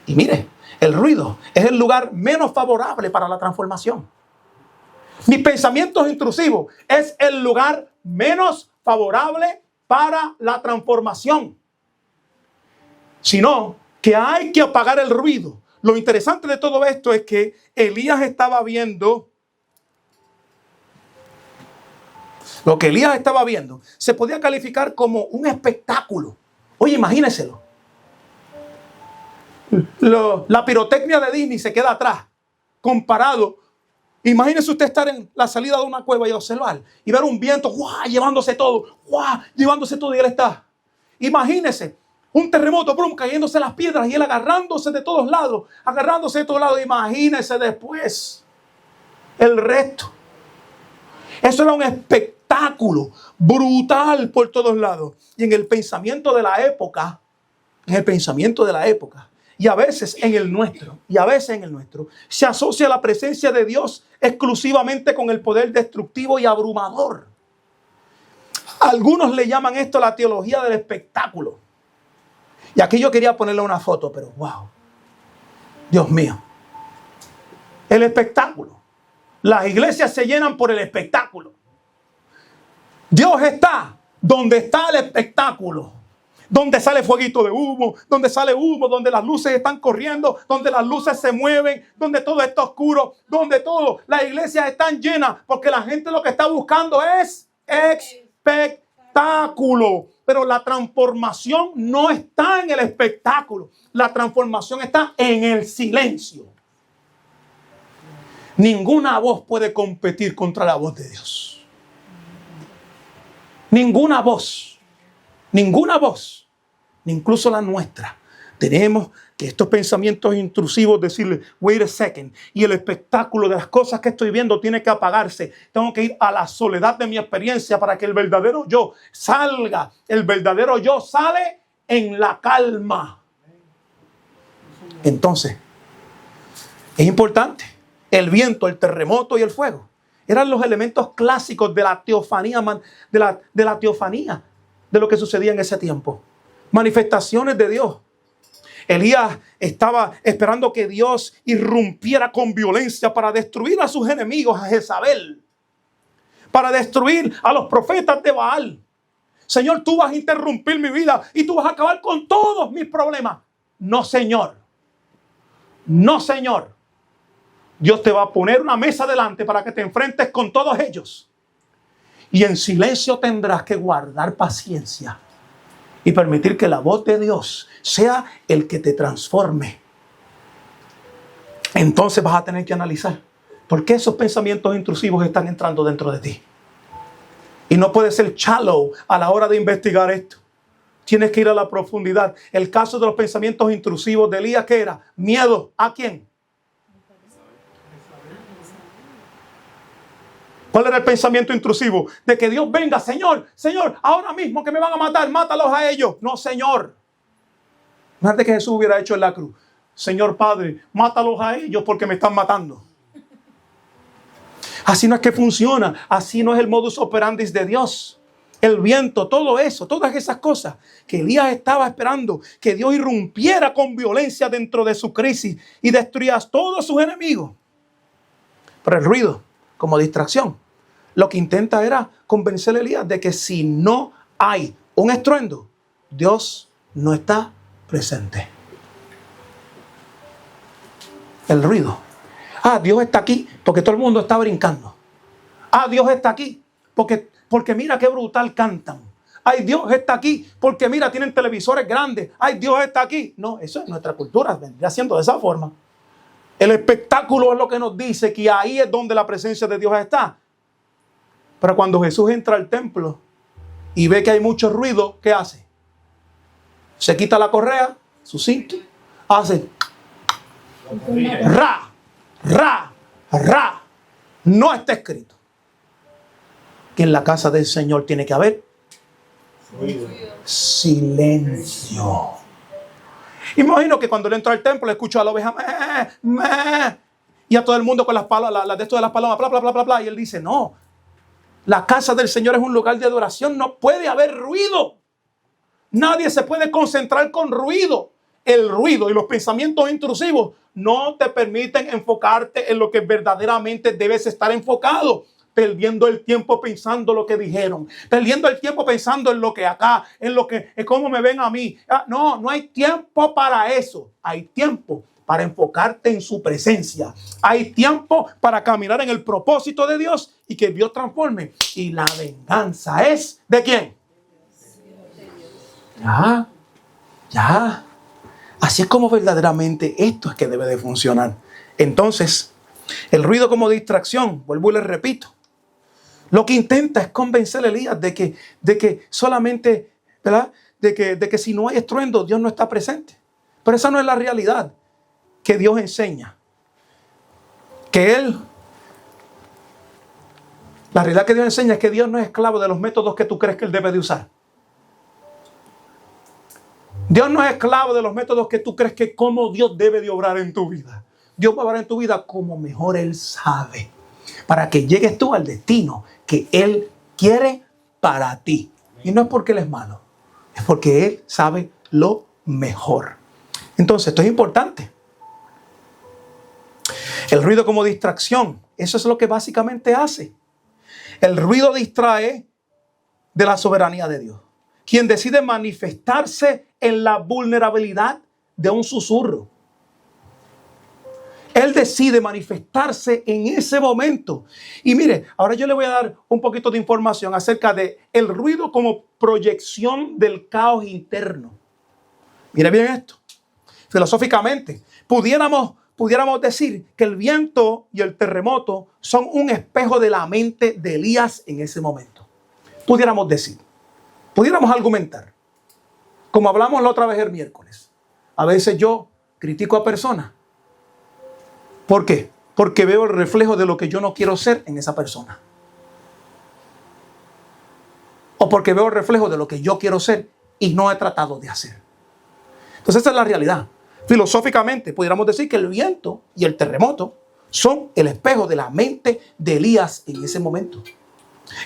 Y mire, el ruido es el lugar menos favorable para la transformación. Mis pensamientos intrusivos es el lugar menos favorable para la transformación. Sino que hay que apagar el ruido. Lo interesante de todo esto es que Elías estaba viendo. Lo que Elías estaba viendo se podía calificar como un espectáculo. Oye, imagínenselo. La pirotecnia de Disney se queda atrás comparado. Imagínese usted estar en la salida de una cueva y observar y ver un viento llevándose todo, llevándose todo, y él está. Imagínese un terremoto, cayéndose las piedras y él agarrándose de todos lados, Imagínese después el resto. Eso era un espectáculo brutal por todos lados. Y en el pensamiento de la época, y a veces en el nuestro, se asocia la presencia de Dios exclusivamente con el poder destructivo y abrumador. Algunos le llaman esto la teología del espectáculo. Y aquí yo quería ponerle una foto, pero wow, Dios mío. El espectáculo. Las iglesias se llenan por el espectáculo. Dios está donde está el espectáculo. Donde sale fueguito de humo, donde las luces están corriendo, donde las luces se mueven, donde todo está oscuro, las iglesias están llenas, porque la gente lo que está buscando es espectáculo. Pero la transformación no está en el espectáculo, la transformación está en el silencio. Ninguna voz puede competir contra la voz de Dios. Ninguna voz, ni incluso la nuestra. Tenemos que estos pensamientos intrusivos decirle, wait a second, y el espectáculo de las cosas que estoy viendo tiene que apagarse. Tengo que ir a la soledad de mi experiencia para que el verdadero yo salga. El verdadero yo sale en la calma. Entonces, es importante. El viento, el terremoto y el fuego eran los elementos clásicos de la teofanía, de lo que sucedía en ese tiempo. Manifestaciones de Dios. Elías estaba esperando que Dios irrumpiera con violencia para destruir a sus enemigos, a Jezabel, para destruir a los profetas de Baal. Señor, tú vas a interrumpir mi vida y tú vas a acabar con todos mis problemas. No, Señor. No, Señor. Dios te va a poner una mesa delante para que te enfrentes con todos ellos. Y en silencio tendrás que guardar paciencia y permitir que la voz de Dios sea el que te transforme. Entonces vas a tener que analizar por qué esos pensamientos intrusivos están entrando dentro de ti. Y no puedes ser shallow a la hora de investigar esto. Tienes que ir a la profundidad. El caso de los pensamientos intrusivos de Elías, ¿qué era? Miedo. ¿A quién? ¿Cuál era el pensamiento intrusivo? De que Dios venga, Señor, ahora mismo que me van a matar, mátalos a ellos. No, Señor. Imagínate que Jesús hubiera hecho en la cruz. Señor Padre, mátalos a ellos porque me están matando. Así no es que funciona. Así no es el modus operandi de Dios. El viento, todo eso, todas esas cosas que Elías estaba esperando que Dios irrumpiera con violencia dentro de su crisis y destruyera a todos sus enemigos. Pero el ruido, como distracción, lo que intenta era convencer a Elías de que si no hay un estruendo, Dios no está presente. El ruido. Dios está aquí porque todo el mundo está brincando. Dios está aquí Porque mira qué brutal cantan. Ay, Dios está aquí porque mira, tienen televisores grandes. Ay, Dios está aquí. No, eso es nuestra cultura, vendría siendo de esa forma. El espectáculo es lo que nos dice que ahí es donde la presencia de Dios está. Pero cuando Jesús entra al templo y ve que hay mucho ruido, ¿qué hace? Se quita la correa, su cinto, hace ra, ra, ra. No está escrito que en la casa del Señor tiene que haber silencio. Imagino que cuando él entró al templo, escuchó a la oveja y a todo el mundo con las palabras, de esto de las palomas, bla, bla, bla, bla, bla. Y él dice, no, la casa del Señor es un lugar de adoración, no puede haber ruido. Nadie se puede concentrar con ruido. El ruido y los pensamientos intrusivos no te permiten enfocarte en lo que verdaderamente debes estar enfocado. Perdiendo el tiempo pensando lo que dijeron. Perdiendo el tiempo pensando en lo que acá, en lo que, en cómo me ven a mí. No, no hay tiempo para eso. Hay tiempo para enfocarte en su presencia. Hay tiempo para caminar en el propósito de Dios y que Dios transforme. Y la venganza es ¿de quién? Ya. Así es como verdaderamente esto es que debe de funcionar. Entonces, el ruido como distracción, vuelvo y les repito, lo que intenta es convencer a Elías de que solamente, ¿verdad? De que si no hay estruendo, Dios no está presente. Pero esa no es la realidad que Dios enseña. La realidad que Dios enseña es que Dios no es esclavo de los métodos que tú crees que Él debe de usar. Dios no es esclavo de los métodos que tú crees que cómo Dios debe de obrar en tu vida. Dios va a obrar en tu vida como mejor Él sabe. Para que llegues tú al destino que Él quiere para ti. Y no es porque Él es malo. Es porque Él sabe lo mejor. Entonces, esto es importante. El ruido como distracción. Eso es lo que básicamente hace. El ruido distrae de la soberanía de Dios. Quien decide manifestarse en la vulnerabilidad de un susurro. Él decide manifestarse en ese momento. Y mire, ahora yo le voy a dar un poquito de información acerca de el ruido como proyección del caos interno. Mire bien esto. Filosóficamente, pudiéramos decir que el viento y el terremoto son un espejo de la mente de Elías en ese momento. Pudiéramos decir, pudiéramos argumentar, como hablamos la otra vez el miércoles. A veces yo critico a personas. ¿Por qué? Porque veo el reflejo de lo que yo no quiero ser en esa persona. O porque veo el reflejo de lo que yo quiero ser y no he tratado de hacer. Entonces esa es la realidad. Filosóficamente pudiéramos decir que el viento y el terremoto son el espejo de la mente de Elías en ese momento.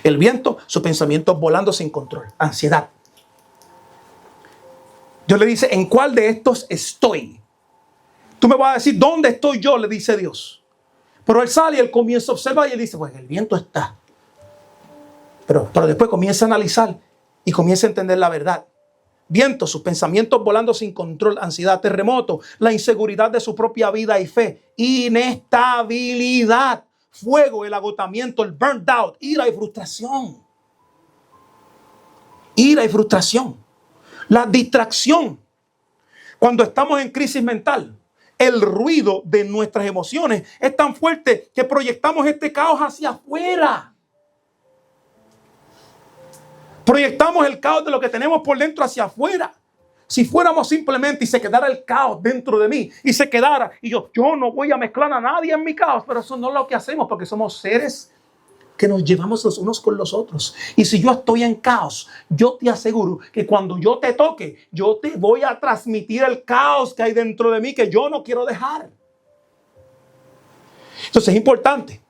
El viento, sus pensamientos volando sin control, ansiedad. Dios le dice, ¿en cuál de estos estoy? Tú me vas a decir, ¿dónde estoy yo? Le dice Dios. Pero él sale y él comienza a observar y él dice, pues el viento está. Pero después comienza a analizar y comienza a entender la verdad. Viento, sus pensamientos volando sin control, ansiedad, terremoto, la inseguridad de su propia vida y fe, inestabilidad, fuego, el agotamiento, el burnt out, ira y frustración. Ira y frustración. La distracción. Cuando estamos en crisis mental, el ruido de nuestras emociones es tan fuerte que proyectamos este caos hacia afuera. Proyectamos el caos de lo que tenemos por dentro hacia afuera. Si fuéramos simplemente y se quedara el caos dentro de mí y se quedara y yo no voy a mezclar a nadie en mi caos, pero eso no es lo que hacemos porque somos seres que nos llevamos los unos con los otros. Y si yo estoy en caos, yo te aseguro que cuando yo te toque, yo te voy a transmitir el caos que hay dentro de mí que yo no quiero dejar. Entonces es importante,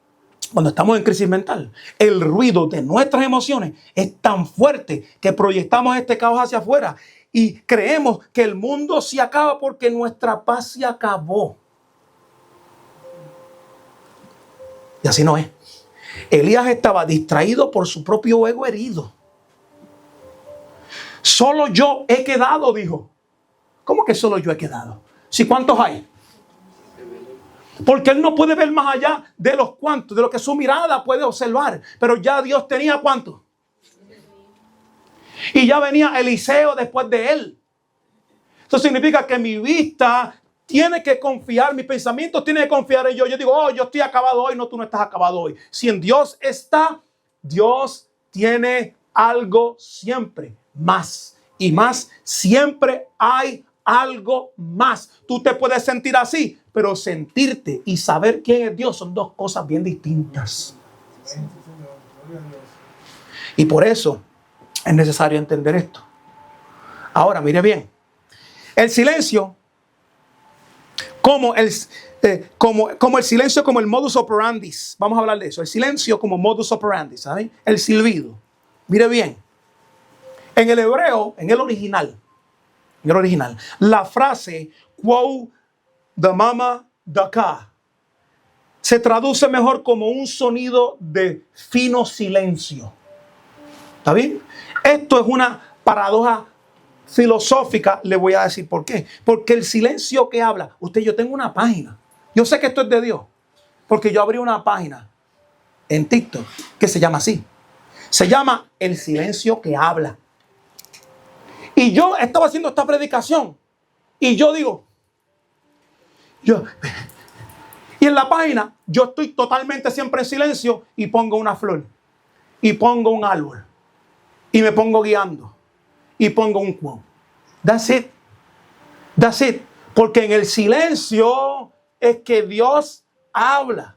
cuando estamos en crisis mental, el ruido de nuestras emociones es tan fuerte que proyectamos este caos hacia afuera y creemos que el mundo se acaba porque nuestra paz se acabó. Y así no es. Elías estaba distraído por su propio ego herido. Solo yo he quedado, dijo. ¿Cómo que solo yo he quedado? ¿Sí, cuántos hay? Porque él no puede ver más allá de los cuantos, de lo que su mirada puede observar. Pero ya Dios tenía cuánto. Y ya venía Eliseo después de él. Eso significa que mi vista tiene que confiar, mis pensamientos tienen que confiar en yo. Yo digo, oh, yo estoy acabado hoy. No, tú no estás acabado hoy. Si en Dios está, Dios tiene algo siempre más. Y más, siempre hay algo más. Tú te puedes sentir así, pero sentirte y saber quién es Dios son dos cosas bien distintas. Y por eso es necesario entender esto. Ahora, mire bien. El silencio, como el silencio, como el modus operandi. Vamos a hablar de eso. El silencio como modus operandi, ¿saben? El silbido. Mire bien. En el hebreo, en el original, la frase quo damama daka se traduce mejor como un sonido de fino silencio. ¿Está bien? Esto es una paradoja filosófica. Le voy a decir por qué. Porque el silencio que habla, yo tengo una página. Yo sé que esto es de Dios, porque yo abrí una página en TikTok que se llama así. Se llama El Silencio que Habla. Y yo estaba haciendo esta predicación y yo digo, y en la página yo estoy totalmente siempre en silencio y pongo una flor y pongo un árbol y me pongo guiando y pongo un quote. That's it. That's it. Porque en el silencio es que Dios habla.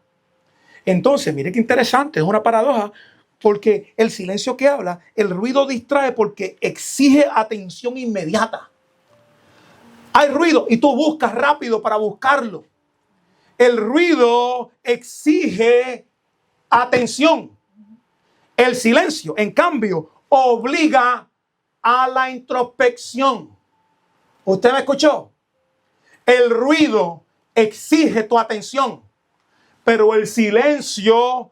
Entonces, mire qué interesante, es una paradoja. Porque el silencio que habla, el ruido distrae porque exige atención inmediata. Hay ruido y tú buscas rápido para buscarlo. El ruido exige atención. El silencio, en cambio, obliga a la introspección. ¿Usted me escuchó? El ruido exige tu atención, pero el silencio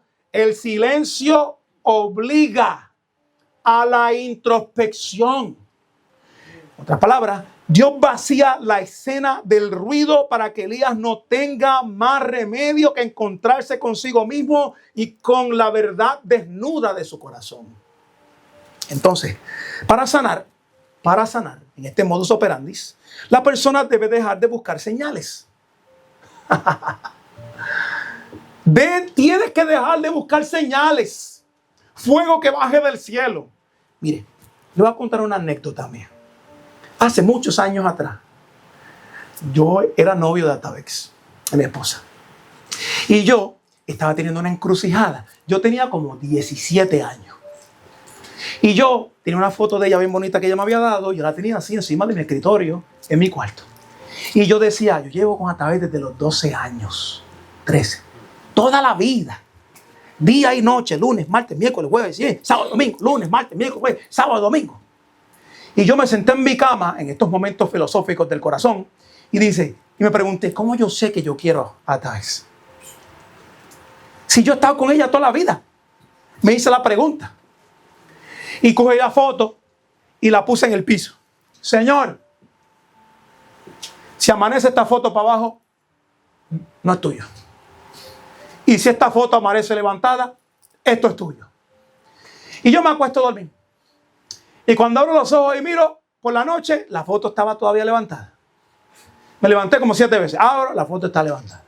obliga a la introspección. En otras palabras, Dios vacía la escena del ruido para que Elías no tenga más remedio que encontrarse consigo mismo y con la verdad desnuda de su corazón. Entonces, para sanar, en este modus operandi, la persona debe dejar de buscar señales. Tienes que dejar de buscar señales. Fuego que baje del cielo. Mire, le voy a contar una anécdota mía. Hace muchos años atrás, yo era novio de Atabex, de mi esposa. Y yo estaba teniendo una encrucijada. Yo tenía como 17 años. Y yo tenía una foto de ella bien bonita que ella me había dado. Yo la tenía así encima de mi escritorio, en mi cuarto. Y yo decía, yo llevo con Atabex desde los 12 años, 13. Toda la vida. Día y noche, lunes, martes, miércoles, jueves, sábado, domingo, lunes, martes, miércoles, jueves, sábado, domingo. Y yo me senté en mi cama en estos momentos filosóficos del corazón y me pregunté, ¿cómo yo sé que yo quiero a Thais? Si yo he estado con ella toda la vida. Me hice la pregunta. Y cogí la foto y la puse en el piso. Señor, si amanece esta foto para abajo, no es tuyo. Y si esta foto amanece levantada, esto es tuyo. Y yo me acuesto a dormir. Y cuando abro los ojos y miro por la noche, la foto estaba todavía levantada. Me levanté como 7 veces. Abro, la foto está levantada.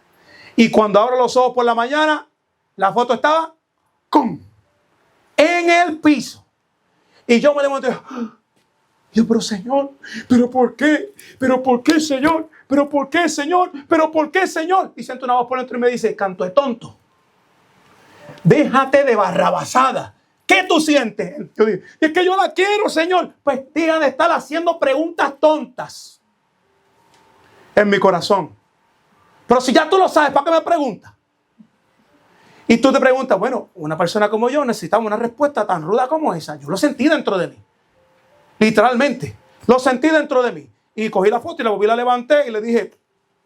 Y cuando abro los ojos por la mañana, la foto estaba ¡cum! En el piso. Y yo me levanté. Yo, pero Señor, ¿pero por qué? ¿Pero por qué, Señor? ¿Pero por qué, Señor? ¿Pero por qué, Señor? Y siento una voz por dentro y me dice, canto de tonto. Déjate de barrabasada. ¿Qué tú sientes? Yo digo, es que yo la quiero, Señor. Pues deja de estar haciendo preguntas tontas en mi corazón. Pero si ya tú lo sabes, ¿para qué me preguntas? Y tú te preguntas, bueno, una persona como yo necesitaba una respuesta tan ruda como esa. Yo lo sentí dentro de mí. Literalmente. Lo sentí dentro de mí. Y cogí la foto y la volví, la levanté y le dije,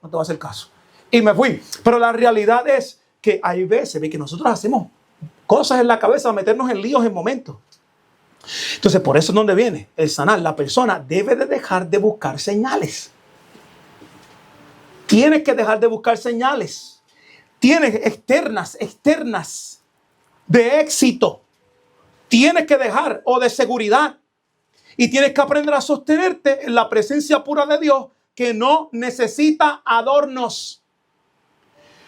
no te voy a hacer caso. Y me fui. Pero la realidad es que hay veces que nosotros hacemos cosas en la cabeza, meternos en líos en momentos. Entonces, por eso es donde viene el sanar. La persona debe de dejar de buscar señales. Tienes que dejar de buscar señales. tienes externas de éxito. Tienes que dejar, o de seguridad. Y tienes que aprender a sostenerte en la presencia pura de Dios, que no necesita adornos.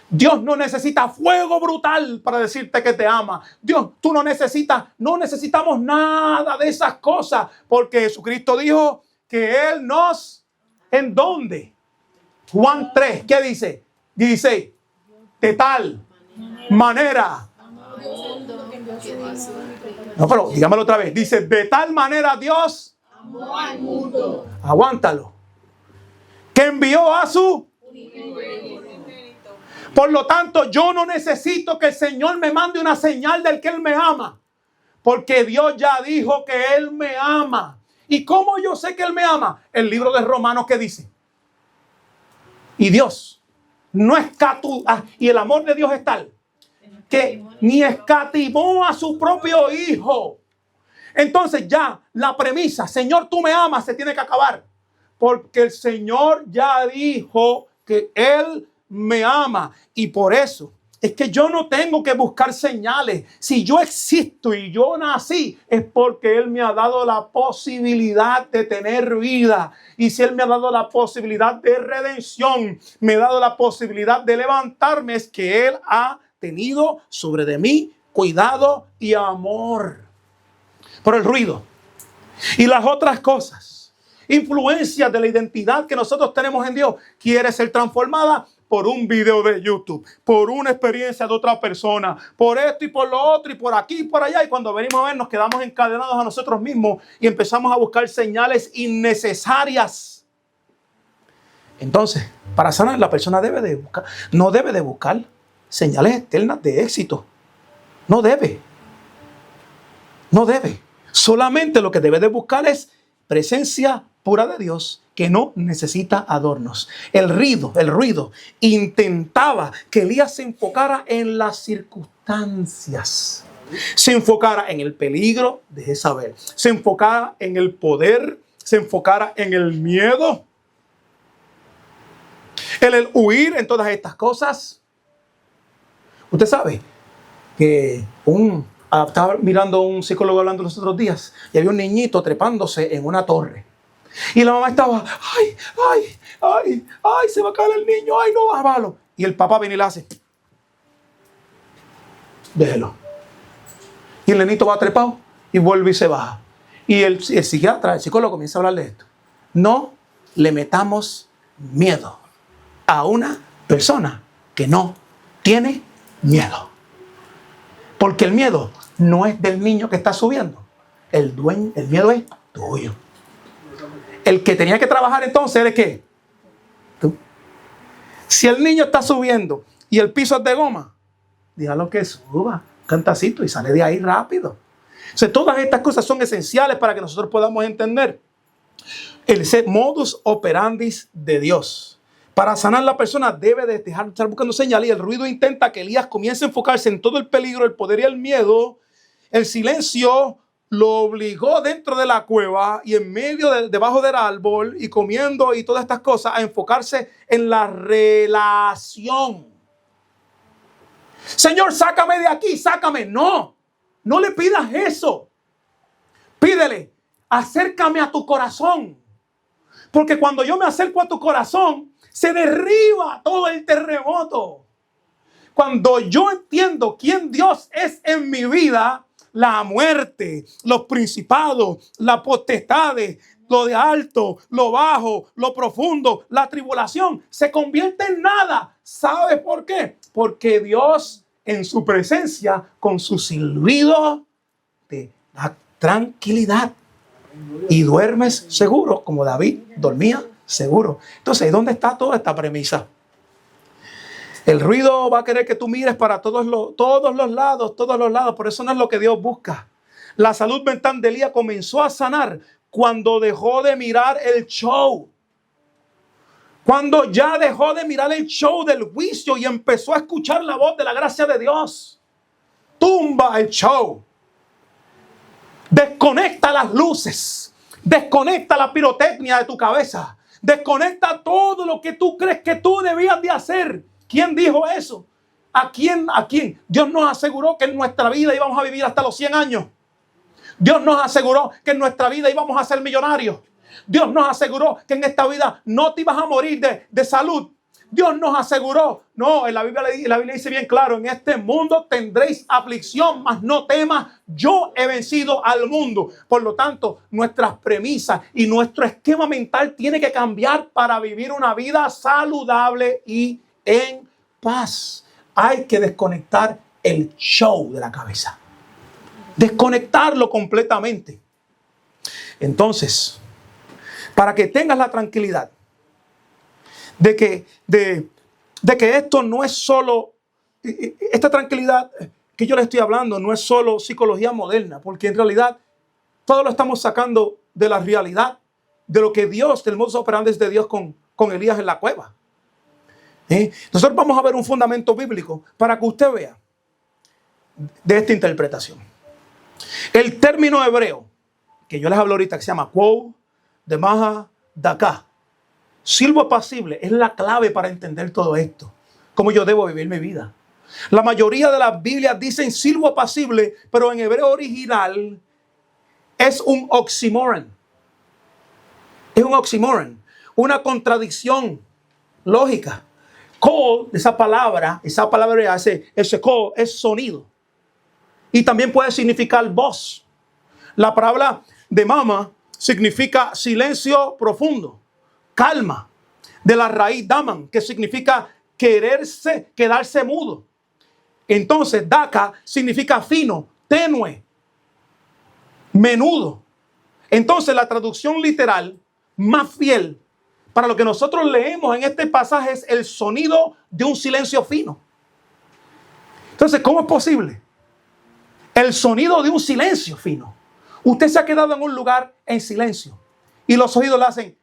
Dios no necesita fuego brutal para decirte que te ama. Dios, tú no necesitamos nada de esas cosas, porque Jesucristo dijo que Él nos, ¿en dónde? Juan 3, ¿qué dice? 16, de tal manera. No, pero dígamelo otra vez. Dice, de tal manera Dios amó al mundo. Aguántalo. Que envió a su. Por lo tanto, yo no necesito que el Señor me mande una señal del que Él me ama. Porque Dios ya dijo que Él me ama. ¿Y cómo yo sé que Él me ama? El libro de Romanos, ¿qué dice? Y Dios no y el amor de Dios es tal que ni escatimó a su propio Hijo. Entonces ya la premisa, Señor, tú me amas, se tiene que acabar. Porque el Señor ya dijo que Él me ama. Y por eso es que yo no tengo que buscar señales. Si yo existo y yo nací, es porque Él me ha dado la posibilidad de tener vida. Y si Él me ha dado la posibilidad de redención, me ha dado la posibilidad de levantarme, es que Él ha tenido sobre de mí cuidado y amor. Por el ruido y las otras cosas, influencias de la identidad que nosotros tenemos en Dios, quiere ser transformada por un video de YouTube, por una experiencia de otra persona, por esto y por lo otro y por aquí y por allá. Y cuando venimos a ver, nos quedamos encadenados a nosotros mismos y empezamos a buscar señales innecesarias. Entonces, para sanar, la persona no debe de buscar señales externas de éxito. No debe. Solamente lo que debe de buscar es presencia pura de Dios, que no necesita adornos. El ruido intentaba que Elías se enfocara en las circunstancias, se enfocara en el peligro de Jezabel, se enfocara en el poder, se enfocara en el miedo, en el huir, en todas estas cosas. Usted sabe que estaba mirando un psicólogo hablando los otros días y había un niñito trepándose en una torre. Y la mamá estaba, ay, se va a caer el niño, ay, no, bájalo. Y el papá viene y le hace, déjelo. Y el nenito va trepado y vuelve y se baja. Y el psiquiatra, el psicólogo comienza a hablar de esto. No le metamos miedo a una persona que no tiene miedo. Porque el miedo no es del niño que está subiendo. El miedo es tuyo. El que tenía que trabajar entonces era ¿qué? Tú. Si el niño está subiendo y el piso es de goma, déjalo que suba, cantacito y sale de ahí rápido. O sea, todas estas cosas son esenciales para que nosotros podamos entender el modus operandi de Dios. Para sanar, la persona debe de dejar de estar buscando señales, y el ruido intenta que Elías comience a enfocarse en todo el peligro, el poder y el miedo. El silencio lo obligó dentro de la cueva y en medio debajo del árbol y comiendo y todas estas cosas a enfocarse en la relación. Señor, sácame de aquí, sácame. No le pidas eso. Pídele, acércame a tu corazón. Porque cuando yo me acerco a tu corazón, se derriba todo el terremoto. Cuando yo entiendo quién Dios es en mi vida, la muerte, los principados, las potestades, lo de alto, lo bajo, lo profundo, la tribulación, se convierte en nada. ¿Sabe por qué? Porque Dios en su presencia, con su silbido, te da tranquilidad. Y duermes seguro, como David dormía seguro. Entonces, ¿dónde está toda esta premisa? El ruido va a querer que tú mires para todos los lados. Por eso no es lo que Dios busca. La salud mental de Elías comenzó a sanar cuando dejó de mirar el show. Cuando ya dejó de mirar el show del juicio y empezó a escuchar la voz de la gracia de Dios. Tumba el show. Desconecta las luces. Desconecta la pirotecnia de tu cabeza. Desconecta todo lo que tú crees que tú debías de hacer. ¿Quién dijo eso? ¿A quién? ¿A quién? Dios nos aseguró que en nuestra vida íbamos a vivir hasta los 100 años. Dios nos aseguró que en nuestra vida íbamos a ser millonarios. Dios nos aseguró que en esta vida no te ibas a morir de salud. Dios nos aseguró. No, en la Biblia dice bien claro, en este mundo tendréis aflicción, mas no temas, yo he vencido al mundo. Por lo tanto, nuestras premisas y nuestro esquema mental tiene que cambiar para vivir una vida saludable y en paz. Hay que desconectar el show de la cabeza. Desconectarlo completamente. Entonces, para que tengas la tranquilidad de que esto no es solo, esta tranquilidad que yo le estoy hablando no es solo psicología moderna, porque en realidad todo lo estamos sacando de la realidad, de lo que Dios, del modus operandi de Dios con Elías en la cueva. Nosotros vamos a ver un fundamento bíblico para que usted vea de esta interpretación. El término hebreo que yo les hablo ahorita, que se llama quo de maha daka, silbo apacible, es la clave para entender todo esto, cómo yo debo vivir mi vida. La mayoría de las Biblias dicen silbo apacible, pero en hebreo original es un oxímoron. Es un oxímoron, una contradicción lógica. Kol, esa palabra ese kol es sonido. Y también puede significar voz. La palabra de mama significa silencio profundo, calma, de la raíz daman, que significa quedarse mudo. Entonces, daka significa fino, tenue, menudo. Entonces, la traducción literal más fiel para lo que nosotros leemos en este pasaje es el sonido de un silencio fino. Entonces, ¿cómo es posible? El sonido de un silencio fino. Usted se ha quedado en un lugar en silencio y los oídos le hacen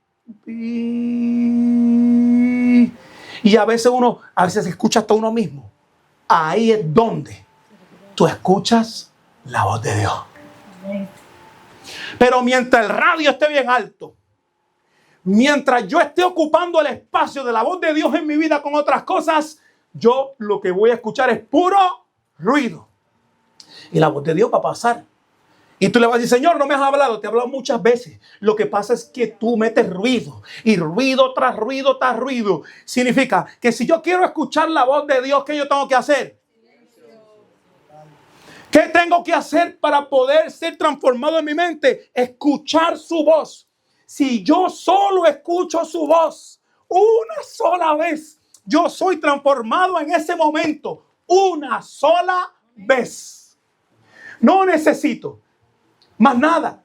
y a veces escucha hasta uno mismo. Ahí es donde tú escuchas la voz de Dios. Pero mientras el radio esté bien alto, mientras yo esté ocupando el espacio de la voz de Dios en mi vida con otras cosas, yo lo que voy a escuchar es puro ruido. Y la voz de Dios va a pasar. Y tú le vas a decir, Señor, no me has hablado. Te he hablado muchas veces. Lo que pasa es que tú metes ruido. Y ruido tras ruido tras ruido. Significa que si yo quiero escuchar la voz de Dios, ¿qué yo tengo que hacer? ¿Qué tengo que hacer para poder ser transformado en mi mente? Escuchar su voz. Si yo solo escucho su voz una sola vez, yo soy transformado en ese momento. Una sola vez. No necesito más nada.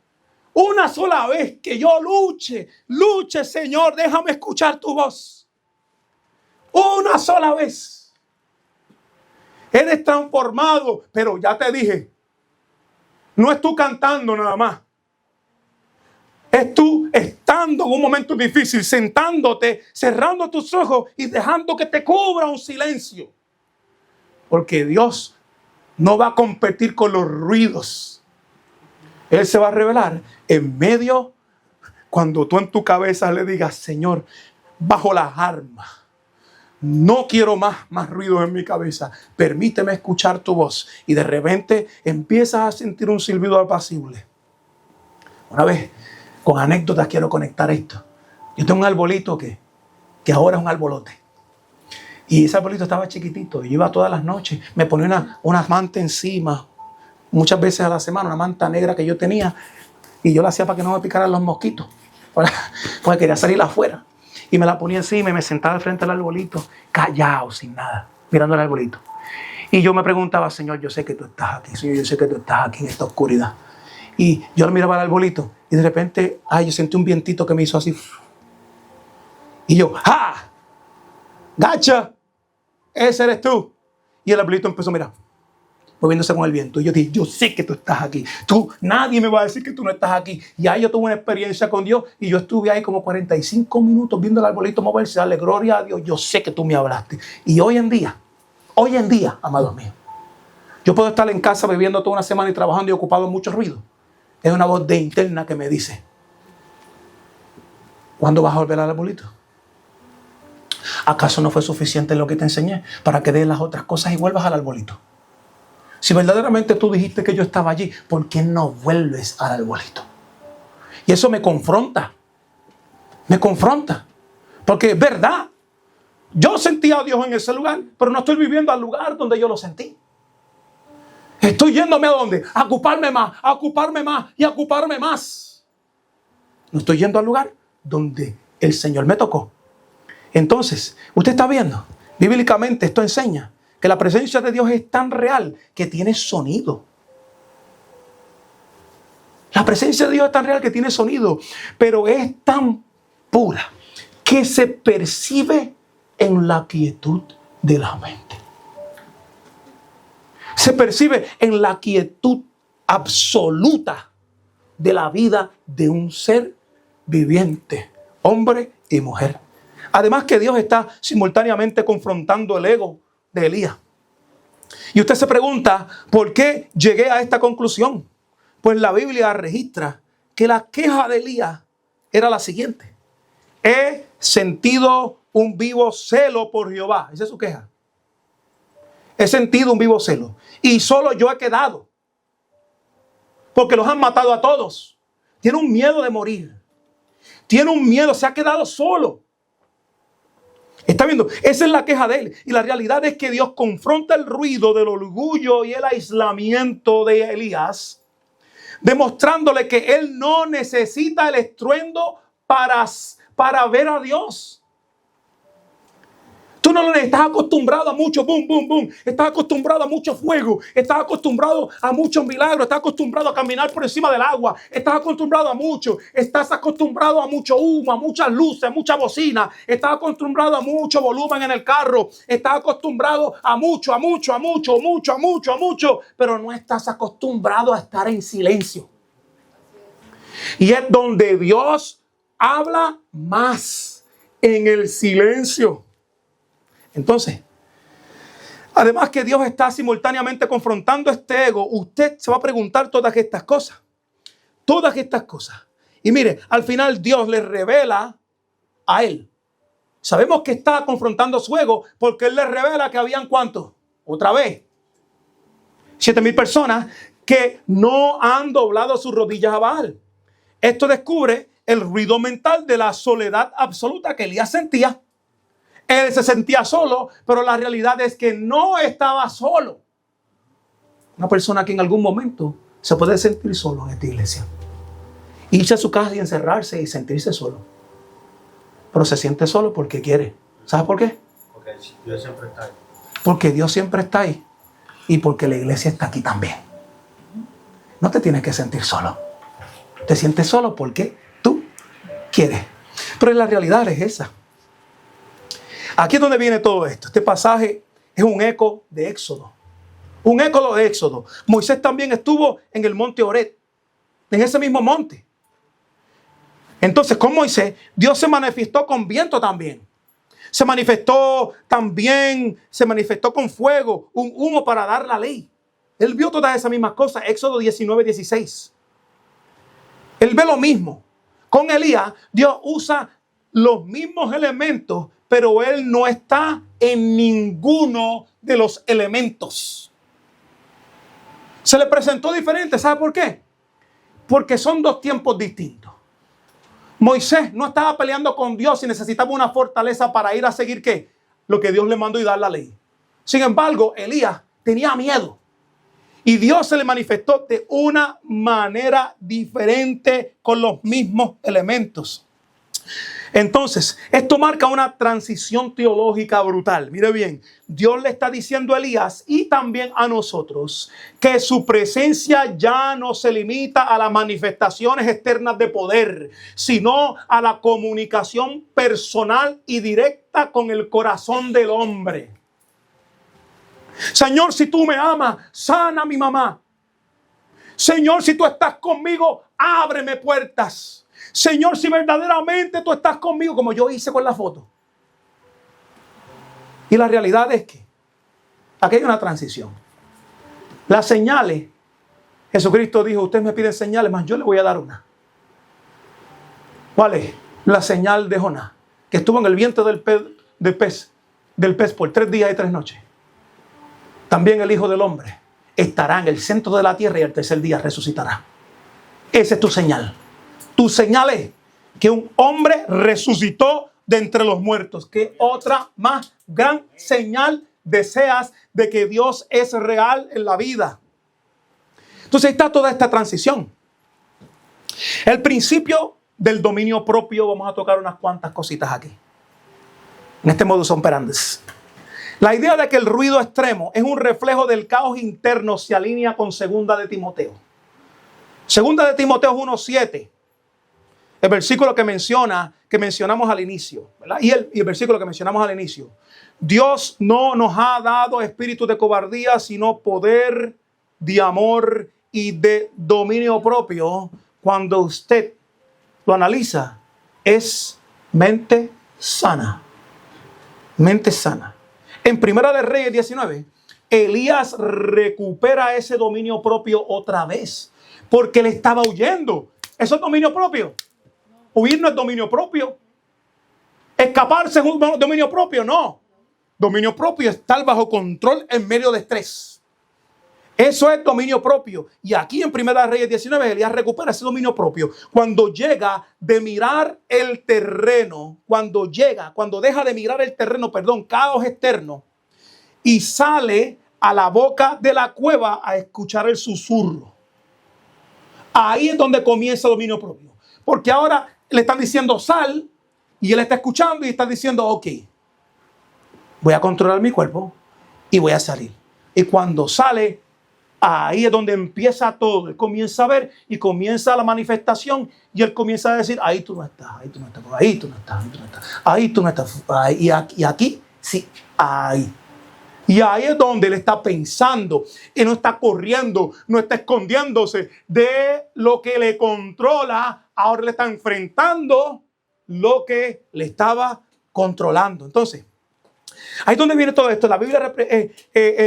Una sola vez que yo luche, Señor, déjame escuchar tu voz. Una sola vez. Eres transformado, pero ya te dije, no es tú cantando nada más. Es tú estando en un momento difícil, sentándote, cerrando tus ojos y dejando que te cubra un silencio. Porque Dios no va a competir con los ruidos. Él se va a revelar en medio cuando tú en tu cabeza le digas, Señor, bajo las armas. No quiero más ruidos en mi cabeza. Permíteme escuchar tu voz. Y de repente empiezas a sentir un silbido apacible. Una vez, con anécdotas quiero conectar esto. Yo tengo un arbolito que ahora es un arbolote. Y ese arbolito estaba chiquitito. Yo iba todas las noches. Me ponía una manta encima. Muchas veces a la semana. Una manta negra que yo tenía. Y yo la hacía para que no me picaran los mosquitos. Porque quería salir afuera. Y me la ponía encima y me sentaba al frente del arbolito. Callado, sin nada. Mirando el arbolito. Y yo me preguntaba, Señor, yo sé que tú estás aquí. Señor, yo sé que tú estás aquí en esta oscuridad. Y yo miraba al arbolito. Y de repente, yo sentí un vientito que me hizo así. Y yo, ¡ja! ¡Gacha! Ese eres tú. Y el arbolito empezó a mirar, moviéndose con el viento. Y yo dije, yo sé que tú estás aquí. Nadie me va a decir que tú no estás aquí. Y ahí yo tuve una experiencia con Dios. Y yo estuve ahí como 45 minutos viendo el arbolito moverse. Darle gloria a Dios. Yo sé que tú me hablaste. Y hoy en día, amados míos, yo puedo estar en casa viviendo toda una semana y trabajando y ocupado en mucho ruido. Es una voz de interna que me dice, ¿cuándo vas a volver al arbolito? ¿Acaso no fue suficiente lo que te enseñé para que des las otras cosas y vuelvas al arbolito? Si verdaderamente tú dijiste que yo estaba allí, ¿por qué no vuelves al arbolito? Y eso me confronta. Me confronta. Porque es verdad. Yo sentí a Dios en ese lugar, pero no estoy viviendo al lugar donde yo lo sentí. Estoy yéndome a dónde? A ocuparme más, a ocuparme más y a ocuparme más. No estoy yendo al lugar donde el Señor me tocó. Entonces, usted está viendo, bíblicamente esto enseña que la presencia de Dios es tan real que tiene sonido. La presencia de Dios es tan real que tiene sonido, pero es tan pura que se percibe en la quietud de la mente. Se percibe en la quietud absoluta de la vida de un ser viviente, hombre y mujer. Además que Dios está simultáneamente confrontando el ego de Elías. Y usted se pregunta, ¿por qué llegué a esta conclusión? Pues la Biblia registra que la queja de Elías era la siguiente. He sentido un vivo celo por Jehová. Esa es su queja. He sentido un vivo celo. Y solo yo he quedado. Porque los han matado a todos. Tiene un miedo de morir. Tiene un miedo, se ha quedado solo. ¿Está viendo? Esa es la queja de él. Y la realidad es que Dios confronta el ruido del orgullo y el aislamiento de Elías, demostrándole que él no necesita el estruendo para ver a Dios. Tú no estás acostumbrado a mucho boom, boom, boom. Estás acostumbrado a mucho fuego. Estás acostumbrado a muchos milagros. Estás acostumbrado a caminar por encima del agua. Estás acostumbrado a mucho. Estás acostumbrado a mucho humo, a muchas luces, a mucha bocina. Estás acostumbrado a mucho volumen en el carro. Estás acostumbrado a mucho. Pero no estás acostumbrado a estar en silencio. Y es donde Dios habla más, en el silencio. Entonces, además que Dios está simultáneamente confrontando este ego, usted se va a preguntar todas estas cosas. Todas estas cosas. Y mire, al final Dios le revela a él. Sabemos que está confrontando su ego porque él le revela que habían ¿cuántos? Otra vez. 7,000 personas que no han doblado sus rodillas a Baal. Esto descubre el ruido mental de la soledad absoluta que Elías sentía. Él se sentía solo, pero la realidad es que no estaba solo. Una persona que en algún momento se puede sentir solo en esta iglesia. Irse a su casa y encerrarse y sentirse solo. Pero se siente solo porque quiere. ¿Sabes por qué? Porque Dios siempre está ahí. Porque Dios siempre está ahí. Y porque la iglesia está aquí también. No te tienes que sentir solo. Te sientes solo porque tú quieres. Pero la realidad es esa. Aquí es donde viene todo esto. Este pasaje es un eco de Éxodo. Un eco de Éxodo. Moisés también estuvo en el monte Horeb. En ese mismo monte. Entonces con Moisés, Dios se manifestó con viento también. Se manifestó con fuego, un humo para dar la ley. Él vio todas esas mismas cosas. Éxodo 19:16. Él ve lo mismo. Con Elías, Dios usa los mismos elementos, pero él no está en ninguno de los elementos. Se le presentó diferente. ¿Sabe por qué? Porque son dos tiempos distintos. Moisés no estaba peleando con Dios y necesitaba una fortaleza para ir a seguir ¿qué? Lo que Dios le mandó y dar la ley. Sin embargo, Elías tenía miedo. Y Dios se le manifestó de una manera diferente con los mismos elementos. Entonces, esto marca una transición teológica brutal. Mire bien, Dios le está diciendo a Elías y también a nosotros que su presencia ya no se limita a las manifestaciones externas de poder, sino a la comunicación personal y directa con el corazón del hombre. Señor, si tú me amas, sana a mi mamá. Señor, si tú estás conmigo, ábreme puertas. Señor, si verdaderamente tú estás conmigo, como yo hice con la foto. Y la realidad es que aquí hay una transición. Las señales, Jesucristo dijo, ustedes me piden señales, mas yo les voy a dar una. ¿Cuál es? La señal de Jonás, que estuvo en el vientre del pez por 3 días y 3 noches, también el Hijo del Hombre estará en el centro de la tierra y el tercer día resucitará. Esa es tu señal. Tu señal es que un hombre resucitó de entre los muertos. ¿Qué otra más gran señal deseas de que Dios es real en la vida? Entonces está toda esta transición. El principio del dominio propio, vamos a tocar unas cuantas cositas aquí. En este modus operandi. La idea de que el ruido extremo es un reflejo del caos interno se alinea con 2 de Timoteo. 2 de Timoteo 1:7. El versículo que mencionamos al inicio, ¿verdad? Y el versículo que mencionamos al inicio. Dios no nos ha dado espíritu de cobardía, sino poder, de amor y de dominio propio. Cuando usted lo analiza, es mente sana. Mente sana. En Primera de Reyes 19, Elías recupera ese dominio propio otra vez, porque le estaba huyendo. ¿Eso es dominio propio? Huir no es dominio propio. Escaparse es un dominio propio, no. Dominio propio es estar bajo control en medio de estrés. Eso es dominio propio. Y aquí en Primera de Reyes 19, Elías recupera ese dominio propio. Cuando llega de mirar el terreno, cuando deja de mirar el terreno, caos externo, y sale a la boca de la cueva a escuchar el susurro. Ahí es donde comienza el dominio propio. Porque ahora le están diciendo sal, y él está escuchando y está diciendo, ok, voy a controlar mi cuerpo y voy a salir. Y cuando sale, ahí es donde empieza todo. Él comienza a ver y comienza la manifestación y él comienza a decir, ahí tú no estás, ahí tú no estás, ahí tú no estás, ahí tú no estás, ahí tú no estás, ahí, y aquí, sí, ahí. Y ahí es donde él está pensando y no está corriendo, no está escondiéndose de lo que le controla. Ahora le está enfrentando lo que le estaba controlando. Entonces, ahí es donde viene todo esto. La Biblia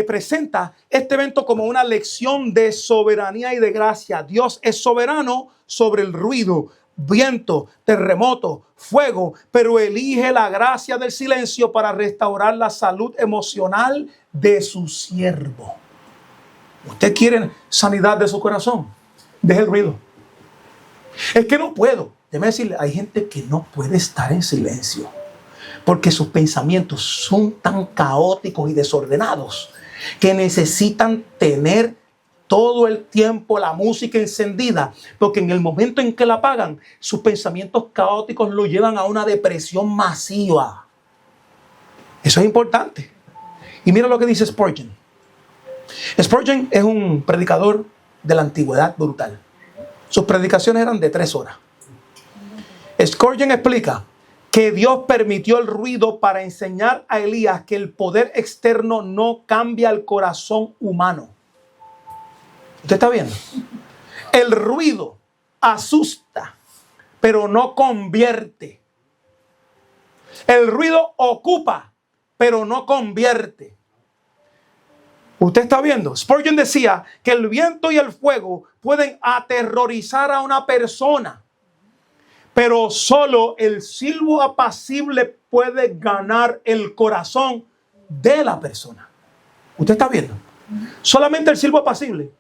presenta este evento como una lección de soberanía y de gracia. Dios es soberano sobre el ruido, viento, terremoto, fuego, pero elige la gracia del silencio para restaurar la salud emocional de su siervo. ¿Usted quiere sanidad de su corazón? Deje el ruido. Es que no puedo. Déjeme decirle, hay gente que no puede estar en silencio porque sus pensamientos son tan caóticos y desordenados que necesitan tener todo el tiempo la música encendida, porque en el momento en que la apagan, sus pensamientos caóticos lo llevan a una depresión masiva. Eso es importante. Y mira lo que dice Spurgeon. Spurgeon es un predicador de la antigüedad brutal. Sus predicaciones eran de 3 horas. Spurgeon explica que Dios permitió el ruido para enseñar a Elías que el poder externo no cambia el corazón humano. ¿Usted está viendo? El ruido asusta, pero no convierte. El ruido ocupa, pero no convierte. ¿Usted está viendo? Spurgeon decía que el viento y el fuego pueden aterrorizar a una persona, pero solo el silbo apacible puede ganar el corazón de la persona. ¿Usted está viendo? Solamente el silbo apacible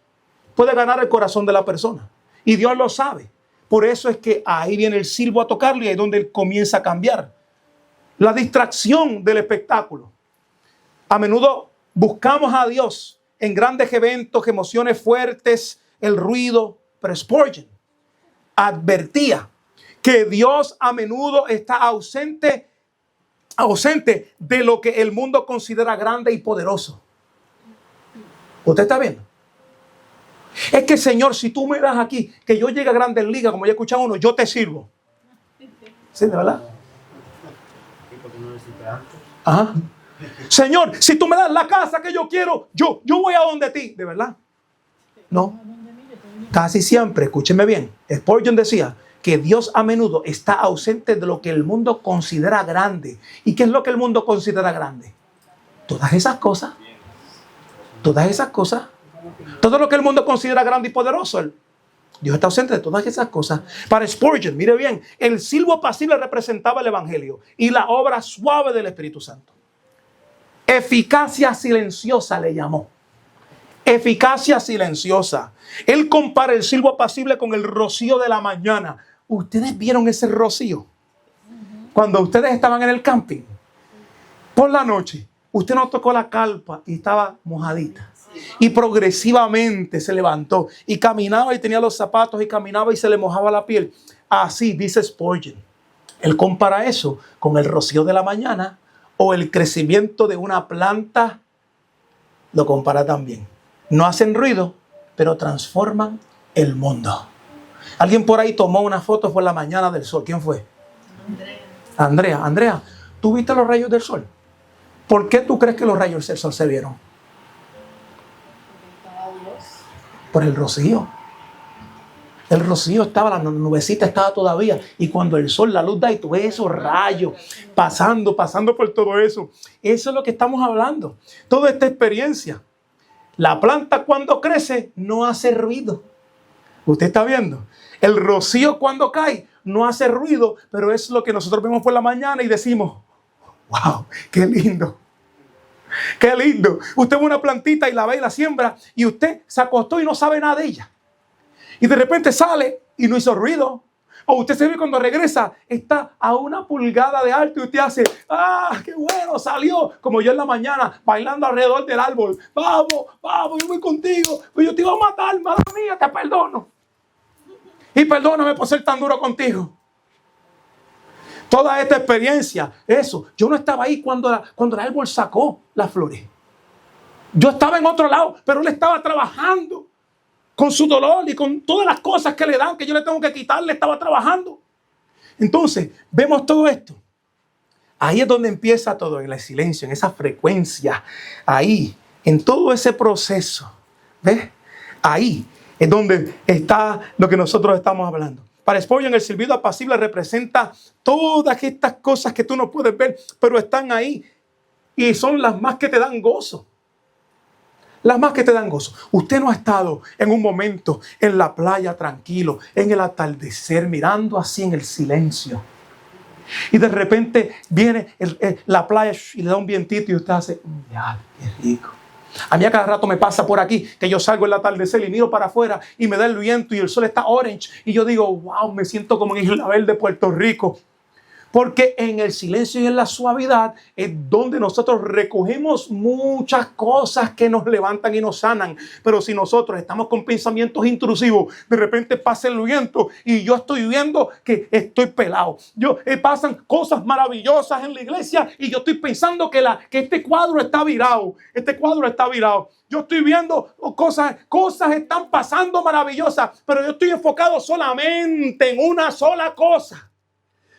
puede ganar el corazón de la persona. Y Dios lo sabe. Por eso es que ahí viene el silbo a tocarle y ahí es donde él comienza a cambiar. La distracción del espectáculo. A menudo buscamos a Dios en grandes eventos, emociones fuertes, el ruido. Pero Spurgeon advertía que Dios a menudo está ausente de lo que el mundo considera grande y poderoso. ¿Usted está viendo? Es que, Señor, si tú me das aquí, que yo llegue a Grandes Ligas, como ya escuchaba uno, yo te sirvo. ¿Sí, de verdad? Ajá. Señor, si tú me das la casa que yo quiero, yo voy a donde ti. ¿De verdad? No. Casi siempre, escúcheme bien, Spurgeon decía que Dios a menudo está ausente de lo que el mundo considera grande. ¿Y qué es lo que el mundo considera grande? Todas esas cosas. Todas esas cosas. Todo lo que el mundo considera grande y poderoso. Dios está ausente de todas esas cosas. Para Spurgeon, mire bien, el silbo apacible representaba el evangelio y la obra suave del Espíritu Santo. Eficacia silenciosa le llamó. Eficacia silenciosa. Él compara el silbo apacible con el rocío de la mañana. ¿Ustedes vieron ese rocío? Cuando ustedes estaban en el camping, por la noche, usted no tocó la carpa y estaba mojadita. Y progresivamente se levantó y caminaba y tenía los zapatos y caminaba y se le mojaba la piel. Así dice Spurgeon. Él compara eso con el rocío de la mañana o el crecimiento de una planta. Lo compara también. No hacen ruido, pero transforman el mundo. Alguien por ahí tomó una foto por la mañana del sol. ¿Quién fue? Andrea, ¿tú viste los rayos del sol? ¿Por qué tú crees que los rayos del sol se vieron? Por el rocío. El rocío estaba, la nubecita estaba todavía. Y cuando el sol, la luz da y tú ves esos rayos pasando por todo eso. Eso es lo que estamos hablando. Toda esta experiencia. La planta cuando crece no hace ruido. ¿Usted está viendo? El rocío cuando cae no hace ruido, pero es lo que nosotros vemos por la mañana y decimos, wow, qué lindo. Qué lindo. Usted ve una plantita y la ve y la siembra y usted se acostó y no sabe nada de ella. Y de repente sale y no hizo ruido. O usted se ve cuando regresa, está a 1 pulgada de alto y usted hace, ¡ah, qué bueno! Salió, como yo en la mañana, bailando alrededor del árbol. Vamos, yo voy contigo. Pues yo te iba a matar, madre mía, te perdono. Y perdóname por ser tan duro contigo. Toda esta experiencia, eso. Yo no estaba ahí cuando el árbol sacó las flores. Yo estaba en otro lado, pero él estaba trabajando. Con su dolor y con todas las cosas que le dan, que yo le tengo que quitar, le estaba trabajando. Entonces, vemos todo esto. Ahí es donde empieza todo, en el silencio, en esa frecuencia. Ahí, en todo ese proceso. ¿Ves? Ahí es donde está lo que nosotros estamos hablando. Para Spurgeon, el silbido apacible representa todas estas cosas que tú no puedes ver, pero están ahí. Y son las más que te dan gozo. Las más que te dan gozo. Usted no ha estado en un momento en la playa tranquilo, en el atardecer, mirando así en el silencio. Y de repente viene la playa y le da un vientito y usted hace, ya, qué rico. A mí a cada rato me pasa por aquí que yo salgo en el atardecer y miro para afuera y me da el viento y el sol está orange. Y yo digo, wow, me siento como en Isla Verde, Puerto Rico. Porque en el silencio y en la suavidad es donde nosotros recogemos muchas cosas que nos levantan y nos sanan. Pero si nosotros estamos con pensamientos intrusivos, de repente pasa el viento y yo estoy viendo que estoy pelado. Pasan cosas maravillosas en la iglesia y yo estoy pensando que este cuadro está virado. Este cuadro está virado. Yo estoy viendo cosas están pasando maravillosas, pero yo estoy enfocado solamente en una sola cosa.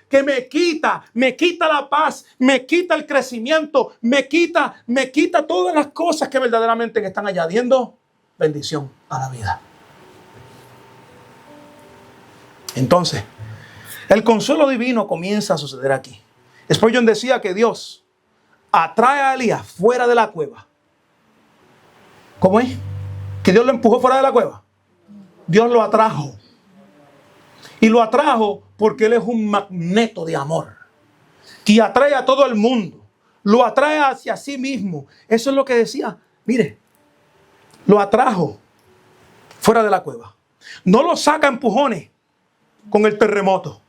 Que me quita la paz, me quita el crecimiento, me quita todas las cosas que verdaderamente están añadiendo bendición a la vida. Entonces, el consuelo divino comienza a suceder aquí. Spurgeon decía que Dios atrae a Elías fuera de la cueva. ¿Cómo es? Que Dios lo empujó fuera de la cueva. Dios lo atrajo. Y lo atrajo porque Él es un magneto de amor que atrae a todo el mundo. Lo atrae hacia sí mismo. Eso es lo que decía. Mire, lo atrajo fuera de la cueva. No lo saca a empujones con el terremoto,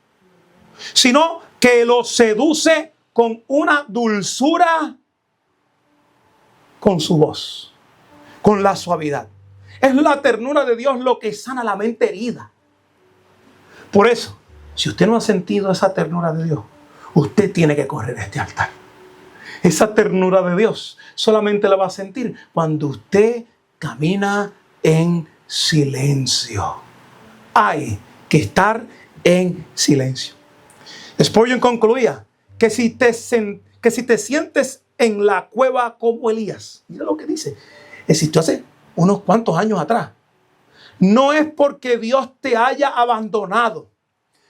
sino que lo seduce con una dulzura, con su voz, con la suavidad. Es la ternura de Dios lo que sana la mente herida. Por eso, si usted no ha sentido esa ternura de Dios, usted tiene que correr a este altar. Esa ternura de Dios solamente la va a sentir cuando usted camina en silencio. Hay que estar en silencio. Spurgeon concluía que si te sientes en la cueva como Elías, mira lo que dice, existió hace unos cuantos años atrás. No es porque Dios te haya abandonado,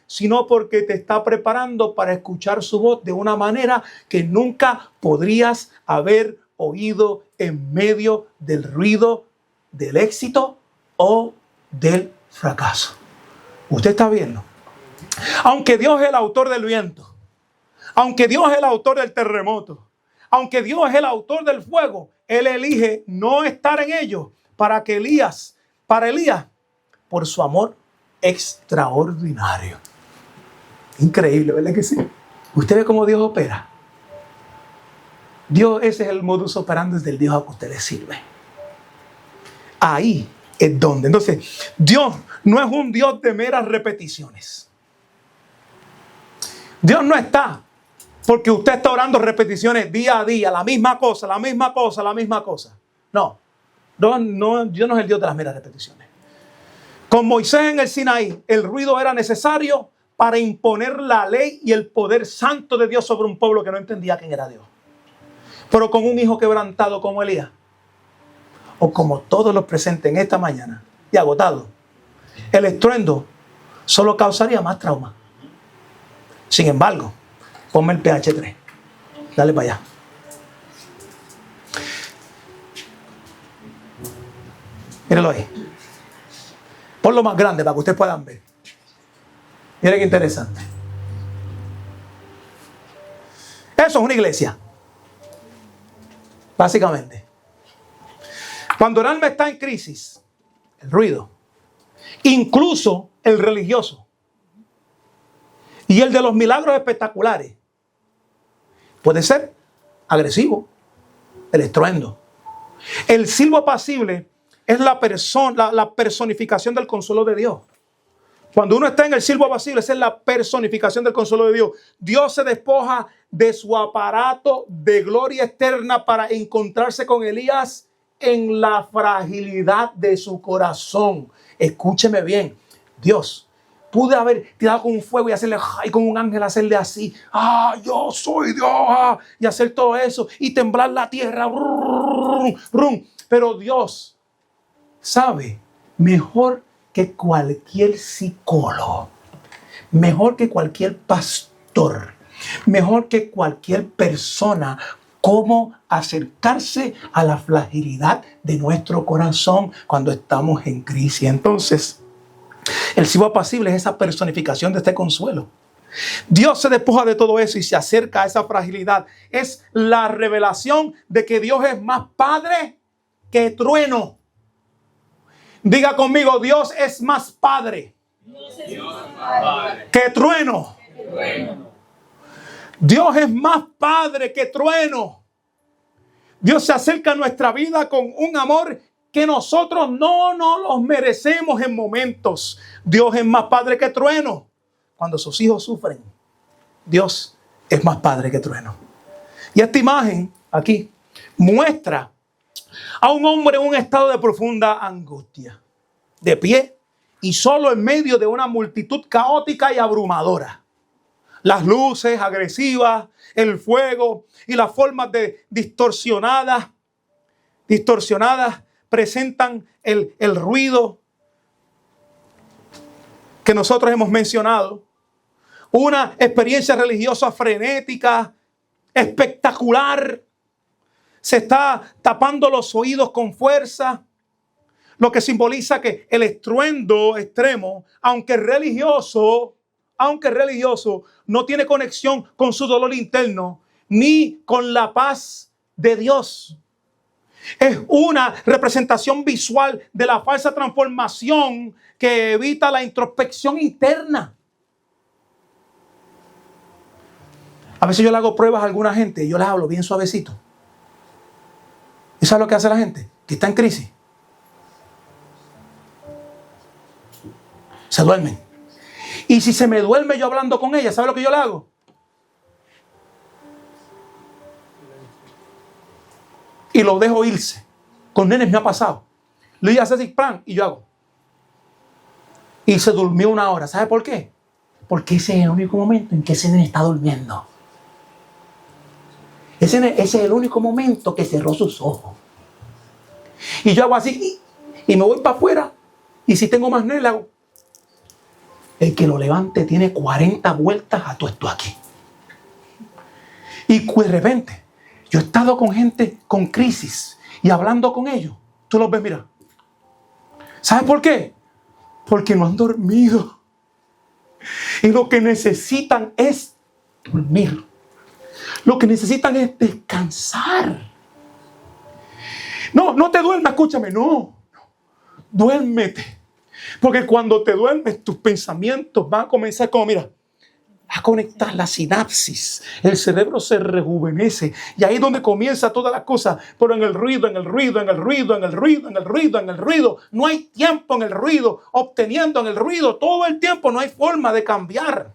sino porque te está preparando para escuchar su voz de una manera que nunca podrías haber oído en medio del ruido, del éxito o del fracaso. Usted está viendo. Aunque Dios es el autor del viento, aunque Dios es el autor del terremoto, aunque Dios es el autor del fuego, Él elige no estar en ello para Elías, por su amor extraordinario. Increíble, ¿verdad que sí? Usted ve cómo Dios opera. Dios, ese es el modus operandi del Dios a que usted le sirve. Ahí es donde. Entonces, Dios no es un Dios de meras repeticiones. Dios no está porque usted está orando repeticiones día a día, la misma cosa, la misma cosa, la misma cosa. No, Dios no es el Dios de las meras repeticiones. Con Moisés en el Sinaí, el ruido era necesario para imponer la ley y el poder santo de Dios sobre un pueblo que no entendía quién era Dios. Pero con un hijo quebrantado como Elías, o como todos los presentes en esta mañana y agotado, el estruendo solo causaría más trauma. Sin embargo, ponme el PH3. Dale para allá. Míralo ahí. Ponlo más grande para que ustedes puedan ver. Miren qué interesante. Eso es una iglesia. Básicamente. Cuando el alma está en crisis, el ruido, incluso el religioso y el de los milagros espectaculares, puede ser agresivo, el estruendo. El silbo apacible es la personificación del consuelo de Dios. Cuando uno está en el silbo apacible, esa es la personificación del consuelo de Dios. Dios se despoja de su aparato de gloria externa para encontrarse con Elías en la fragilidad de su corazón. Escúcheme bien. Dios pude haber tirado con un fuego y hacerle, y con un ángel hacerle así, yo soy Dios, y hacer todo eso, y temblar la tierra, pero Dios sabe mejor que cualquier psicólogo, mejor que cualquier pastor, mejor que cualquier persona, cómo acercarse a la fragilidad de nuestro corazón cuando estamos en crisis. Entonces, el silbo apacible es esa personificación de este consuelo. Dios se despoja de todo eso y se acerca a esa fragilidad. Es la revelación de que Dios es más padre que trueno. Diga conmigo, Dios es más padre, que trueno. Dios es más padre que trueno. Dios se acerca a nuestra vida con un amor que nosotros no los merecemos en momentos. Dios es más padre que trueno. Cuando sus hijos sufren, Dios es más padre que trueno. Y esta imagen aquí muestra a un hombre en un estado de profunda angustia, de pie y solo en medio de una multitud caótica y abrumadora. Las luces agresivas, el fuego y las formas distorsionadas presentan el ruido que nosotros hemos mencionado. Una experiencia religiosa frenética, espectacular. Se está tapando los oídos con fuerza, lo que simboliza que el estruendo extremo, aunque religioso, no tiene conexión con su dolor interno, ni con la paz de Dios. Es una representación visual de la falsa transformación que evita la introspección interna. A veces yo le hago pruebas a alguna gente y yo les hablo bien suavecito. ¿Y sabes lo que hace la gente? Que está en crisis. Se duermen. Y si se me duerme yo hablando con ella, ¿sabe lo que yo le hago? Y lo dejo irse. Con nenes me ha pasado. Le hace así, plan, y yo hago. Y se durmió una hora. ¿Sabe por qué? Porque ese es el único momento en que ese nene está durmiendo. Ese es el único momento que cerró sus ojos. Y yo hago así y me voy para afuera. Y si tengo más nenes, le hago. El que lo levante tiene 40 vueltas a todo esto aquí. Y de repente, yo he estado con gente con crisis y hablando con ellos. Tú los ves, mira. ¿Sabes por qué? Porque no han dormido. Y lo que necesitan es dormir. Lo que necesitan es descansar. No te duermas, escúchame, no. Duérmete. Porque cuando te duermes, tus pensamientos van a comenzar como, mira, a conectar la sinapsis. El cerebro se rejuvenece. Y ahí es donde comienza todas las cosas. Pero en el ruido. No hay tiempo en el ruido. Obteniendo en el ruido todo el tiempo. No hay forma de cambiar.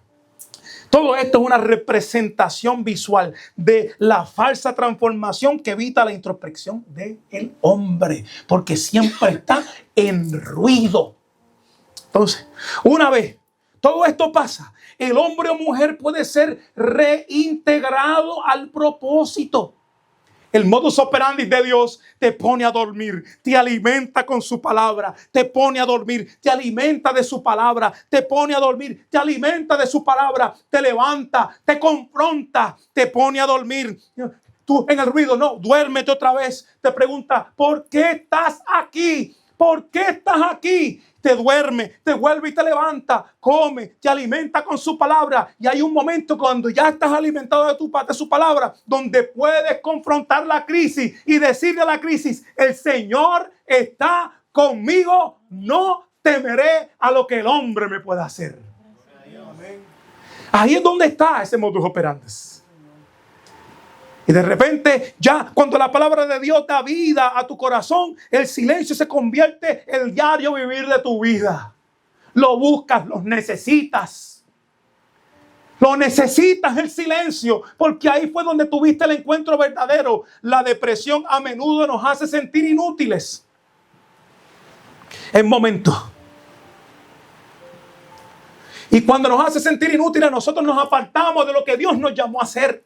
Todo esto es una representación visual de la falsa transformación que evita la introspección del hombre. Porque siempre está en ruido. Entonces, una vez todo esto pasa, el hombre o mujer puede ser reintegrado al propósito. El modus operandi de Dios te pone a dormir, te alimenta con su palabra, te pone a dormir, te alimenta de su palabra, te pone a dormir, te alimenta de su palabra, te levanta, te confronta, te pone a dormir. Tú en el ruido, no, duérmete otra vez. Te pregunta, ¿por qué estás aquí? ¿Por qué estás aquí? Te duerme, te vuelve y te levanta, come, te alimenta con su palabra. Y hay un momento cuando ya estás alimentado de su palabra, donde puedes confrontar la crisis y decirle a la crisis, el Señor está conmigo, no temeré a lo que el hombre me pueda hacer. Ahí es donde está ese modus operandi. Y de repente, ya cuando la palabra de Dios da vida a tu corazón, el silencio se convierte en el diario vivir de tu vida. Lo buscas, lo necesitas. Lo necesitas el silencio, porque ahí fue donde tuviste el encuentro verdadero. La depresión a menudo nos hace sentir inútiles en momentos. Y cuando nos hace sentir inútiles, nosotros nos apartamos de lo que Dios nos llamó a hacer.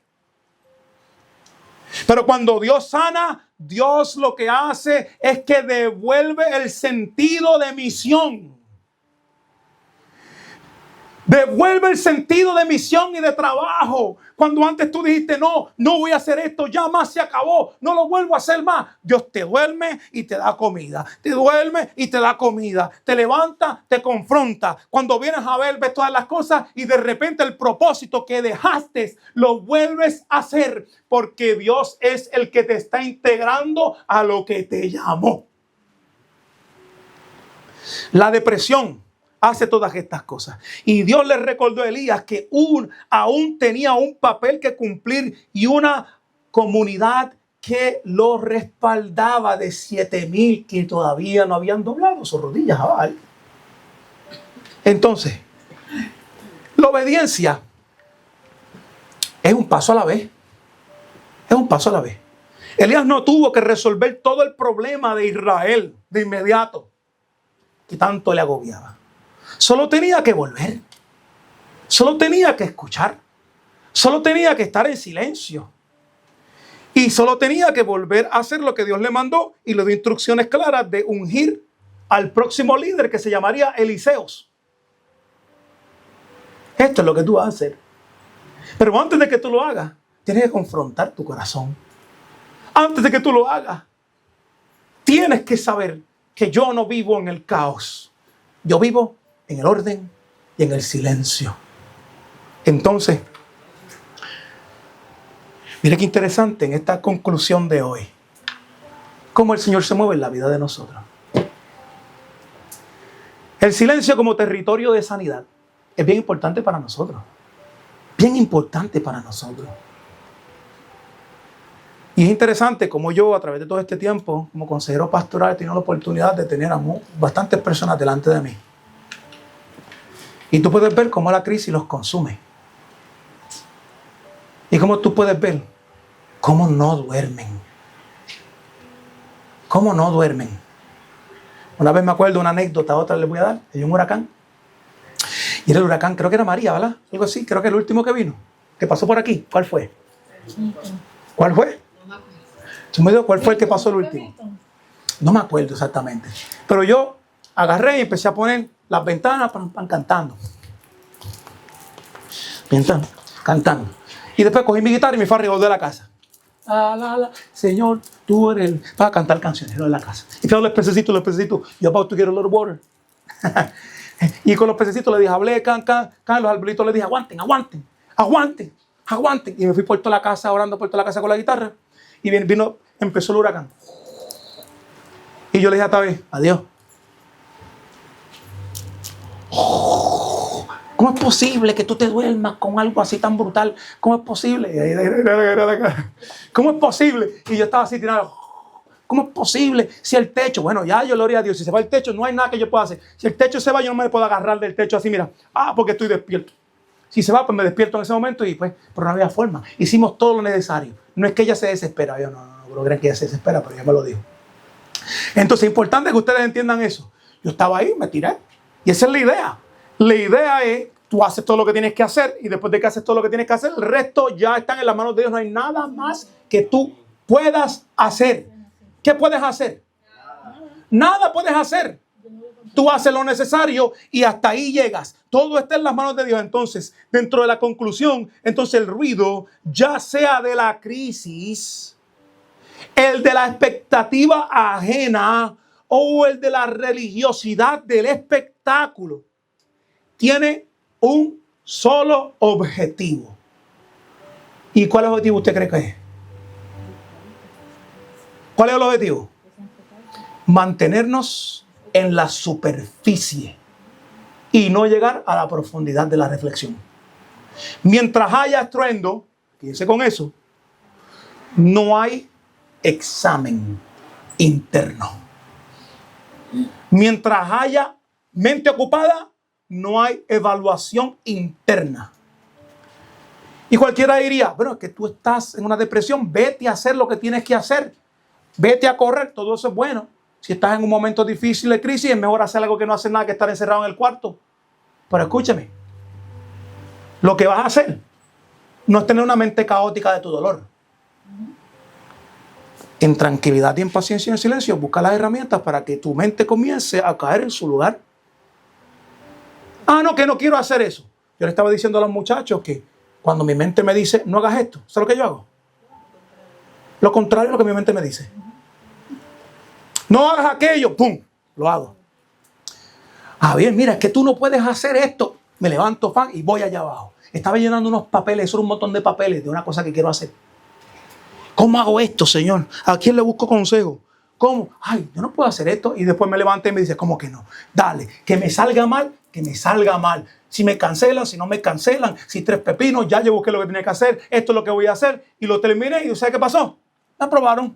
Pero cuando Dios sana, Dios lo que hace es que devuelve el sentido de misión. Devuelve el sentido de misión y de trabajo. Cuando antes tú dijiste, no voy a hacer esto, ya más se acabó, no lo vuelvo a hacer más. Dios te duerme y te da comida. Te duerme y te da comida. Te levanta, te confronta. Cuando vienes a ver, ves todas las cosas y de repente el propósito que dejaste lo vuelves a hacer. Porque Dios es el que te está integrando a lo que te llamó. La depresión hace todas estas cosas. Y Dios le recordó a Elías que aún tenía un papel que cumplir y una comunidad que lo respaldaba de 7,000 que todavía no habían doblado sus rodillas a Baal. Entonces, la obediencia es un paso a la vez. Es un paso a la vez. Elías no tuvo que resolver todo el problema de Israel de inmediato, que tanto le agobiaba. Solo tenía que volver. Solo tenía que escuchar. Solo tenía que estar en silencio. Y solo tenía que volver a hacer lo que Dios le mandó y le dio instrucciones claras de ungir al próximo líder que se llamaría Eliseos. Esto es lo que tú vas a hacer. Pero antes de que tú lo hagas, tienes que confrontar tu corazón. Antes de que tú lo hagas, tienes que saber que yo no vivo en el caos. Yo vivo en el orden y en el silencio. Entonces, mire qué interesante en esta conclusión de hoy, cómo el Señor se mueve en la vida de nosotros. El silencio como territorio de sanidad es bien importante para nosotros. Bien importante para nosotros. Y es interesante como yo, a través de todo este tiempo, como consejero pastoral, he tenido la oportunidad de tener a bastantes personas delante de mí. Y tú puedes ver cómo la crisis los consume. Y cómo tú puedes ver cómo no duermen. Cómo no duermen. Una vez me acuerdo una anécdota, otra les voy a dar. Hay un huracán. Y era el huracán, creo que era María, ¿verdad? Algo así, creo que el último que vino. Que pasó por aquí. ¿Cuál fue? ¿Cuál fue? ¿Tú me dices cuál fue el que pasó el último? No me acuerdo exactamente. Pero yo agarré y empecé a poner las ventanas pan, cantando. Cantando. Y después cogí mi guitarra y me fui alrededor de la casa. Señor, tú eres para cantar canciones en la casa. Y claro, los pececitos, you're about to get a little water. Y con los pececitos le dije, hablé, can, los arbolitos le dije, aguanten, aguanten, aguanten, aguanten. Y me fui por toda la casa, orando por toda la casa con la guitarra. Y empezó el huracán. Y yo le dije a Tabé, adiós. ¿Cómo es posible que tú te duermas con algo así tan brutal? ¿Cómo es posible? ¿Cómo es posible? Y yo estaba así tirado. ¿Cómo es posible? Si el techo, bueno, ya yo le oré a Dios, si se va el techo, no hay nada que yo pueda hacer. Si el techo se va, yo no me puedo agarrar del techo así, mira, porque estoy despierto. Si se va, pues me despierto en ese momento y pues, pero no había forma. Hicimos todo lo necesario. No es que ella se desespera, yo no creo que ella se desespera, pero ella me lo dijo. Entonces, es importante que ustedes entiendan eso. Yo estaba ahí, me tiré. Y esa es la idea. La idea es, tú haces todo lo que tienes que hacer y después de que haces todo lo que tienes que hacer, el resto ya están en las manos de Dios. No hay nada más que tú puedas hacer. ¿Qué puedes hacer? Nada puedes hacer. Tú haces lo necesario y hasta ahí llegas. Todo está en las manos de Dios. Entonces, dentro de la conclusión, entonces el ruido, ya sea de la crisis, el de la expectativa ajena o el de la religiosidad del espectáculo, tiene un solo objetivo. ¿Y cuál objetivo usted cree que es? ¿Cuál es el objetivo? Mantenernos en la superficie y no llegar a la profundidad de la reflexión. Mientras haya estruendo, fíjense con eso, no hay examen interno. Mientras haya mente ocupada, no hay evaluación interna. Y cualquiera diría, bueno, es que tú estás en una depresión, vete a hacer lo que tienes que hacer. Vete a correr, todo eso es bueno. Si estás en un momento difícil de crisis, es mejor hacer algo que no hacer nada que estar encerrado en el cuarto. Pero escúchame, lo que vas a hacer no es tener una mente caótica de tu dolor. En tranquilidad y en paciencia y en silencio, busca las herramientas para que tu mente comience a caer en su lugar. No, que no quiero hacer eso. Yo le estaba diciendo a los muchachos que cuando mi mente me dice, no hagas esto, ¿sabes lo que yo hago? Lo contrario a lo que mi mente me dice. No hagas aquello, ¡pum!, lo hago. Bien, mira, es que tú no puedes hacer esto. Me levanto, fan, y voy allá abajo. Estaba llenando unos papeles, eso era un montón de papeles de una cosa que quiero hacer. ¿Cómo hago esto, Señor? ¿A quién le busco consejo? ¿Cómo? Yo no puedo hacer esto. Y después me levanté y me dice, ¿cómo que no? Dale, que me salga mal, que me salga mal. Si me cancelan, si no me cancelan, si 3 pepinos, ya yo busqué lo que tenía que hacer, esto es lo que voy a hacer. Y lo terminé y ¿sabes qué pasó? Me aprobaron.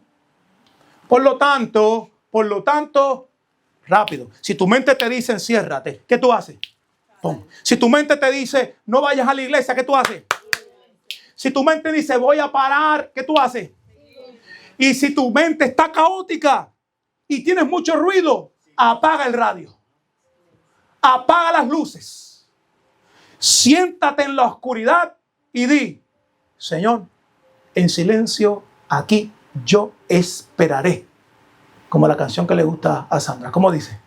Por lo tanto, rápido. Si tu mente te dice enciérrate, ¿qué tú haces? ¡Pum! Si tu mente te dice no vayas a la iglesia, ¿qué tú haces? Si tu mente dice voy a parar, ¿qué tú haces? Y si tu mente está caótica y tienes mucho ruido, apaga el radio. Apaga las luces. Siéntate en la oscuridad y di, Señor, en silencio aquí yo esperaré. Como la canción que le gusta a Sandra. ¿Cómo dice?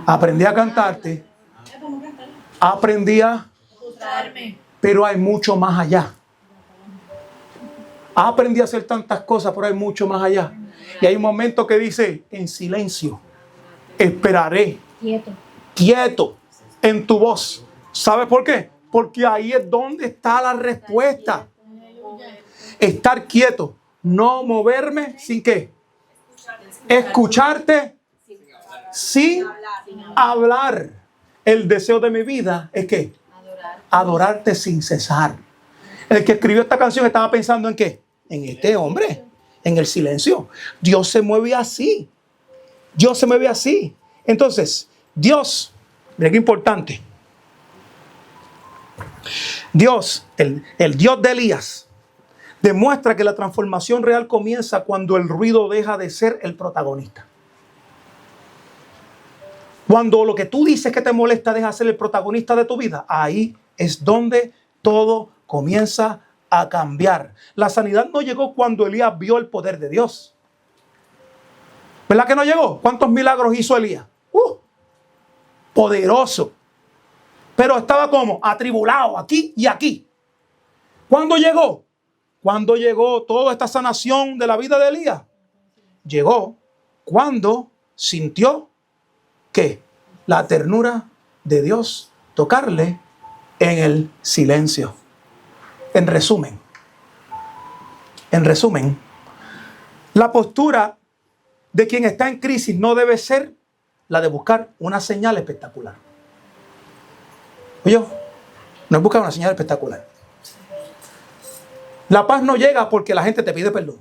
Aprendí a cantarte. Aprendí a... Pero hay mucho más allá. Aprendí a hacer tantas cosas, pero hay mucho más allá. Y hay un momento que dice, en silencio, esperaré. Quieto en tu voz. ¿Sabes por qué? Porque ahí es donde está la respuesta. Estar quieto, no moverme sin qué. Escucharte sin hablar. El deseo de mi vida es que adorarte sin cesar. El que escribió esta canción estaba pensando en qué? En este hombre, en el silencio. Dios se mueve así. Dios se mueve así. Entonces, Dios, mira qué importante. Dios, el Dios de Elías, demuestra que la transformación real comienza cuando el ruido deja de ser el protagonista. Cuando lo que tú dices que te molesta deja de ser el protagonista de tu vida, ahí es donde todo comienza a cambiar. La sanidad no llegó cuando Elías vio el poder de Dios. ¿Verdad que no llegó? ¿Cuántos milagros hizo Elías? Poderoso. Pero estaba como atribulado aquí y aquí. ¿Cuándo llegó? Cuando llegó toda esta sanación de la vida de Elías. llegó cuando sintió que la ternura de Dios tocarle en el silencio. En resumen, la postura de quien está en crisis no debe ser la de buscar una señal espectacular. Oye, no es buscar una señal espectacular. La paz no llega porque la gente te pide perdón.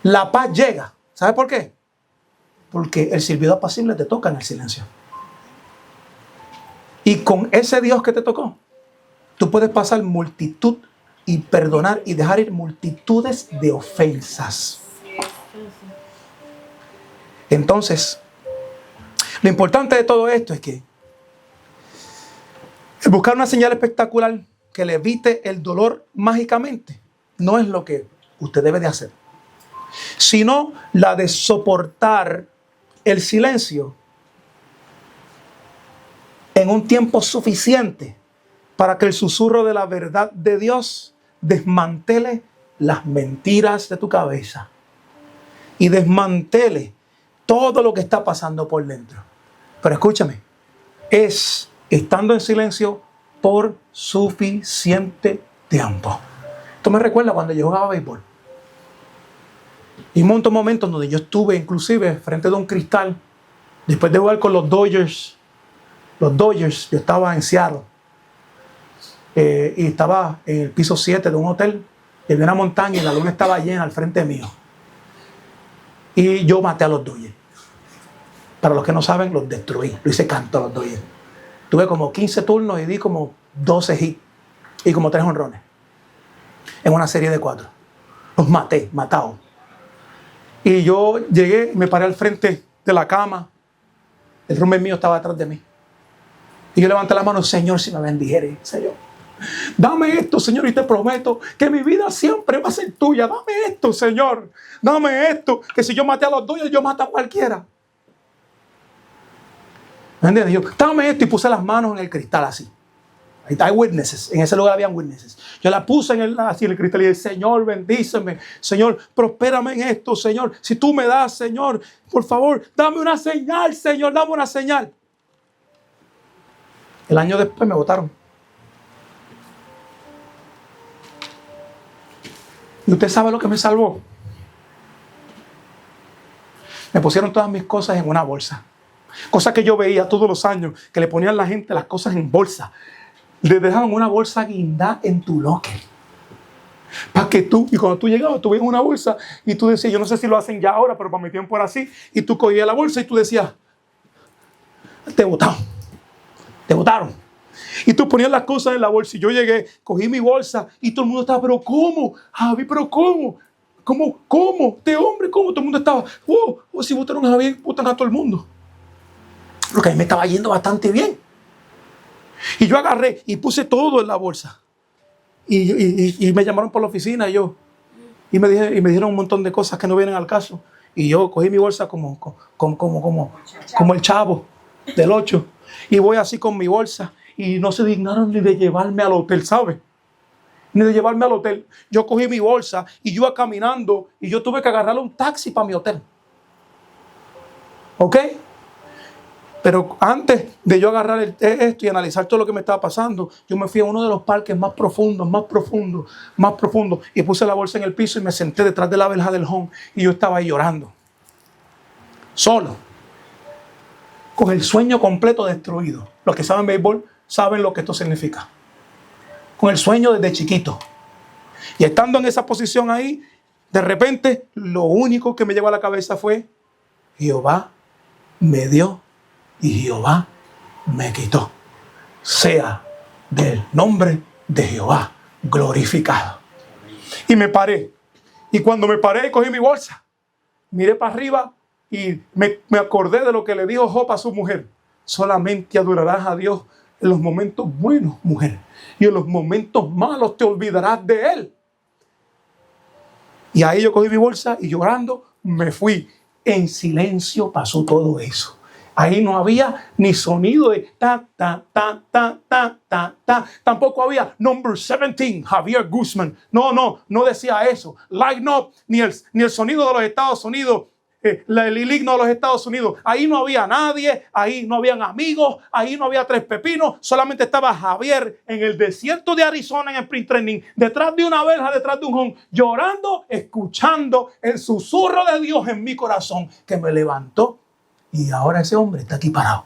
La paz llega. ¿Sabes por qué? Porque el silbido apacible te toca en el silencio. Y con ese Dios que te tocó, tú puedes pasar multitud y perdonar y dejar ir multitudes de ofensas. Entonces, lo importante de todo esto es que el buscar una señal espectacular que le evite el dolor mágicamente no es lo que usted debe de hacer, sino la de soportar el silencio en un tiempo suficiente para que el susurro de la verdad de Dios desmantele las mentiras de tu cabeza y desmantele todo lo que está pasando por dentro. Pero escúchame, es estando en silencio por suficiente tiempo. Esto me recuerda cuando yo jugaba béisbol. Y un montón de momentos donde yo estuve inclusive frente de un cristal, después de jugar con los Dodgers, yo estaba en Seattle y estaba en el piso 7 de un hotel, y había una montaña y la luna estaba llena al frente mío. Y yo maté a los Dodgers. Para los que no saben, los destruí. Lo hice canto a los Dodgers. Tuve como 15 turnos y di como 12 hits y como 3 jonrones en una serie de 4. Los maté, matados. Y yo llegué, me paré al frente de la cama. El roommate mío estaba atrás de mí. Y yo levanté la mano: Señor, si me bendijere, Señor, dame esto, Señor, y te prometo que mi vida siempre va a ser tuya. Dame esto, Señor. Dame esto, que si yo maté a los dos, yo mato a cualquiera. ¿Me entiendes? Yo, dame esto, y puse las manos en el cristal así. Ahí hay witnesses, en ese lugar habían witnesses. Yo la puse así en el cristal y dije: Señor, bendíceme, Señor, prospérame en esto, Señor. Si tú me das, Señor, por favor, dame una señal, Señor, dame una señal. El año después me votaron. ¿Y usted sabe lo que me salvó? Me pusieron todas mis cosas en una bolsa. Cosas que yo veía todos los años, que le ponían la gente las cosas en bolsa. Le dejaban una bolsa guindada en tu locker. Para que tú, y cuando tú llegabas, tú veías una bolsa y tú decías: yo no sé si lo hacen ya ahora, pero para mi tiempo era así. Y tú cogías la bolsa y tú decías: te votaron. Te votaron. Y tú ponías las cosas en la bolsa. Y yo llegué, cogí mi bolsa y todo el mundo estaba: ¿pero cómo? Javi, ¿pero cómo? ¿Cómo? ¿Este hombre cómo? Todo el mundo estaba: si votaron a Javi, votan a todo el mundo. Porque a mí me estaba yendo bastante bien. Y yo agarré y puse todo en la bolsa. Y me llamaron por la oficina y me dijeron un montón de cosas que no vienen al caso. Y yo cogí mi bolsa como el Chavo del 8. Y voy así con mi bolsa. Y no se dignaron ni de llevarme al hotel, ¿sabes? Ni de llevarme al hotel. Yo cogí mi bolsa y yo iba caminando. Y yo tuve que agarrarle un taxi para mi hotel. ¿Ok? Pero antes de yo agarrar esto y analizar todo lo que me estaba pasando, yo me fui a uno de los parques más profundos, y puse la bolsa en el piso y me senté detrás de la verja del home y yo estaba ahí llorando. Solo. Con el sueño completo destruido. Los que saben béisbol saben lo que esto significa. Con el sueño desde chiquito. Y estando en esa posición ahí, de repente, lo único que me llegó a la cabeza fue: Jehová me dio y Jehová me quitó. Sea del nombre de Jehová glorificado. Y me paré. Y cuando me paré y cogí mi bolsa, miré para arriba y me acordé de lo que le dijo Job a su mujer: solamente adorarás a Dios en los momentos buenos, mujer, y en los momentos malos te olvidarás de Él. Y ahí yo cogí mi bolsa y llorando me fui. En silencio pasó todo eso. Ahí no había ni sonido de ta, ta, ta, ta, ta, ta, ta. Tampoco había number 17, Javier Guzmán. No decía eso. Light up, ni el sonido de los Estados Unidos. El himno de los Estados Unidos. Ahí no había nadie, ahí no habían amigos, ahí no había tres pepinos, solamente estaba Javier en el desierto de Arizona en el sprint training, detrás de una verja, detrás de un home, llorando, escuchando el susurro de Dios en mi corazón que me levantó. Y ahora ese hombre está aquí parado.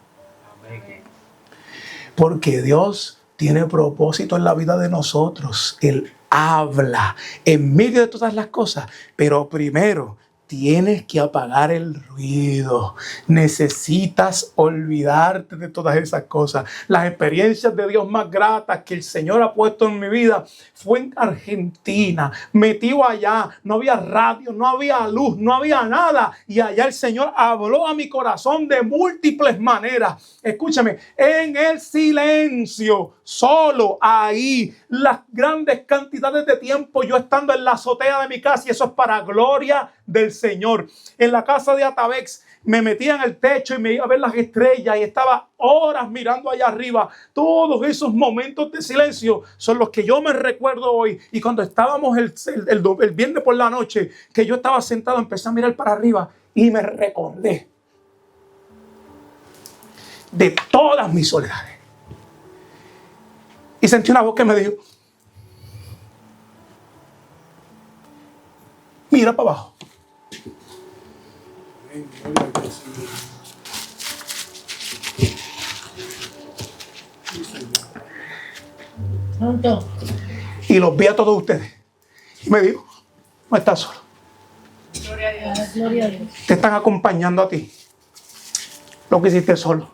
Porque Dios tiene propósito en la vida de nosotros. Él habla en medio de todas las cosas, pero primero tienes que apagar el ruido. Necesitas olvidarte de todas esas cosas. Las experiencias de Dios más gratas que el Señor ha puesto en mi vida fue en Argentina. Metido allá, no había radio, no había luz, no había nada. Y allá el Señor habló a mi corazón de múltiples maneras. Escúchame, en el silencio, solo ahí, las grandes cantidades de tiempo yo estando en la azotea de mi casa, y eso es para gloria del Señor. En la casa de Atabex me metía en el techo y me iba a ver las estrellas y estaba horas mirando allá arriba. Todos esos momentos de silencio son los que yo me recuerdo hoy. Y cuando estábamos el viernes por la noche, que yo estaba sentado, empecé a mirar para arriba y me recordé de todas mis soledades. Y sentí una voz que me dijo: mira para abajo. Y los vi a todos ustedes. Y me dijo: no estás solo. Gloria a Dios. Gloria a Dios. Te están acompañando a ti. Lo que hiciste solo,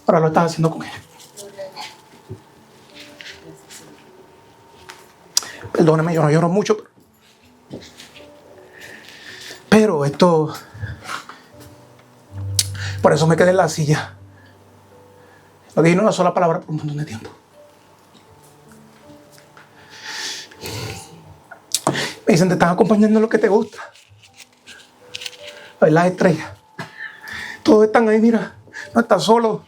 ahora lo estás haciendo con él. Perdóneme, yo no lloro mucho, pero esto, por eso me quedé en la silla. No dije una sola palabra por un montón de tiempo. Me dicen: te están acompañando en lo que te gusta. A ver las estrellas. Todos están ahí, mira, no estás solo.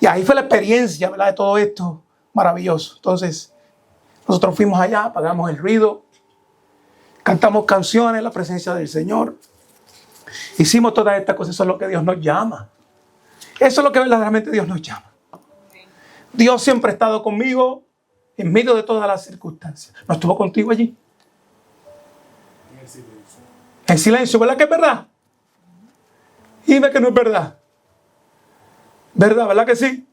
Y ahí fue la experiencia, ¿verdad?, de todo esto maravilloso. Entonces, nosotros fuimos allá, apagamos el ruido, cantamos canciones en la presencia del Señor. Hicimos todas estas cosas. Eso es lo que Dios nos llama. Eso es lo que verdaderamente Dios nos llama. Dios siempre ha estado conmigo en medio de todas las circunstancias. ¿No estuvo contigo allí? En silencio, ¿verdad que es verdad? Dime que no es verdad. ¿Verdad? ¿Verdad que sí?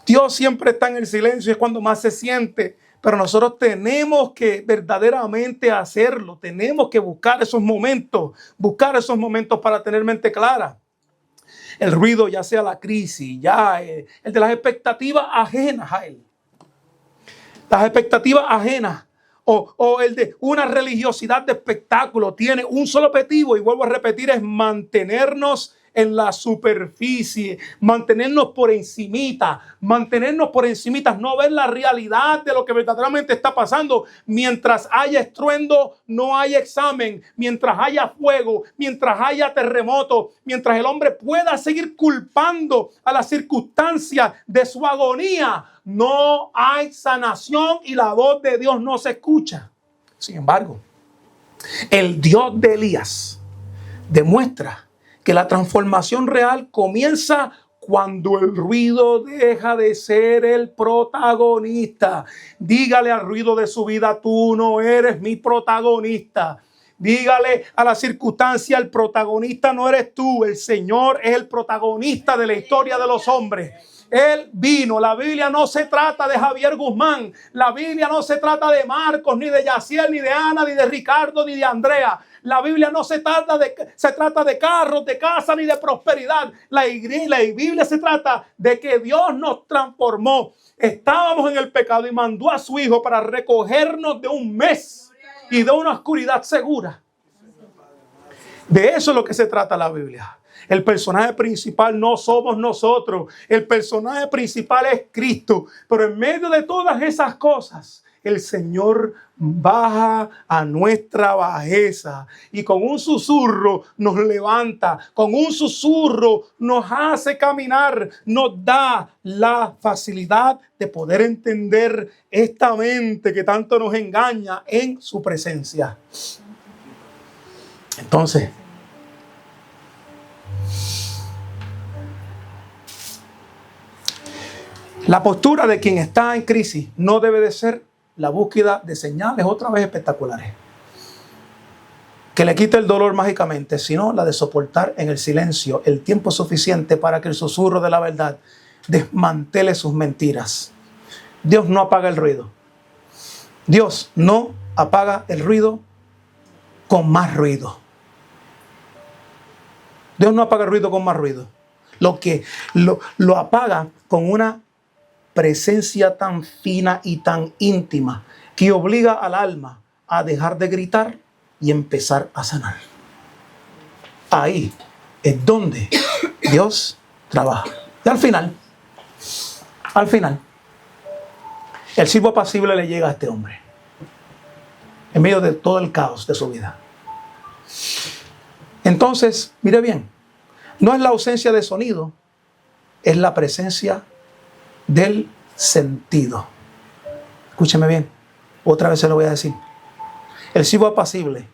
Dios siempre está en el silencio, es cuando más se siente. Pero nosotros tenemos que verdaderamente hacerlo. Tenemos que buscar esos momentos para tener mente clara. El ruido, ya sea la crisis, ya el de las expectativas ajenas a él. Las expectativas ajenas. O el de una religiosidad de espectáculo. Tiene un solo objetivo, y vuelvo a repetir, es mantenernos en la superficie, mantenernos por encimitas, no ver la realidad de lo que verdaderamente está pasando. Mientras haya estruendo, no hay examen. Mientras haya fuego, mientras haya terremoto, mientras el hombre pueda seguir culpando a las circunstancias de su agonía, no hay sanación y la voz de Dios no se escucha. Sin embargo, el Dios de Elías demuestra que la transformación real comienza cuando el ruido deja de ser el protagonista. Dígale al ruido de su vida: tú no eres mi protagonista. Dígale a la circunstancia: el protagonista no eres tú. El Señor es el protagonista de la historia de los hombres. Él vino. La Biblia no se trata de Javier Guzmán. La Biblia no se trata de Marcos, ni de Yaciel, ni de Ana, ni de Ricardo, ni de Andrea. La Biblia no se trata de carros, de casa, ni de prosperidad. La Biblia se trata de que Dios nos transformó. Estábamos en el pecado y mandó a su Hijo para recogernos de un mes y de una oscuridad segura. De eso es lo que se trata la Biblia. El personaje principal no somos nosotros. El personaje principal es Cristo. Pero en medio de todas esas cosas, el Señor baja a nuestra bajeza y con un susurro nos levanta, con un susurro nos hace caminar, nos da la facilidad de poder entender esta mente que tanto nos engaña en su presencia. Entonces, la postura de quien está en crisis no debe de ser la búsqueda de señales otra vez espectaculares que le quite el dolor mágicamente, sino la de soportar en el silencio el tiempo suficiente para que el susurro de la verdad desmantele sus mentiras. Dios no apaga el ruido. Dios no apaga el ruido con más ruido. Dios no apaga el ruido con más ruido. Lo apaga con una presencia tan fina y tan íntima que obliga al alma a dejar de gritar y empezar a sanar. Ahí es donde Dios trabaja. Y al final, el siervo apacible le llega a este hombre en medio de todo el caos de su vida. Entonces, mire bien, no es la ausencia de sonido, es la presencia del sentido. Escúcheme bien, otra vez se lo voy a decir. El siervo apacible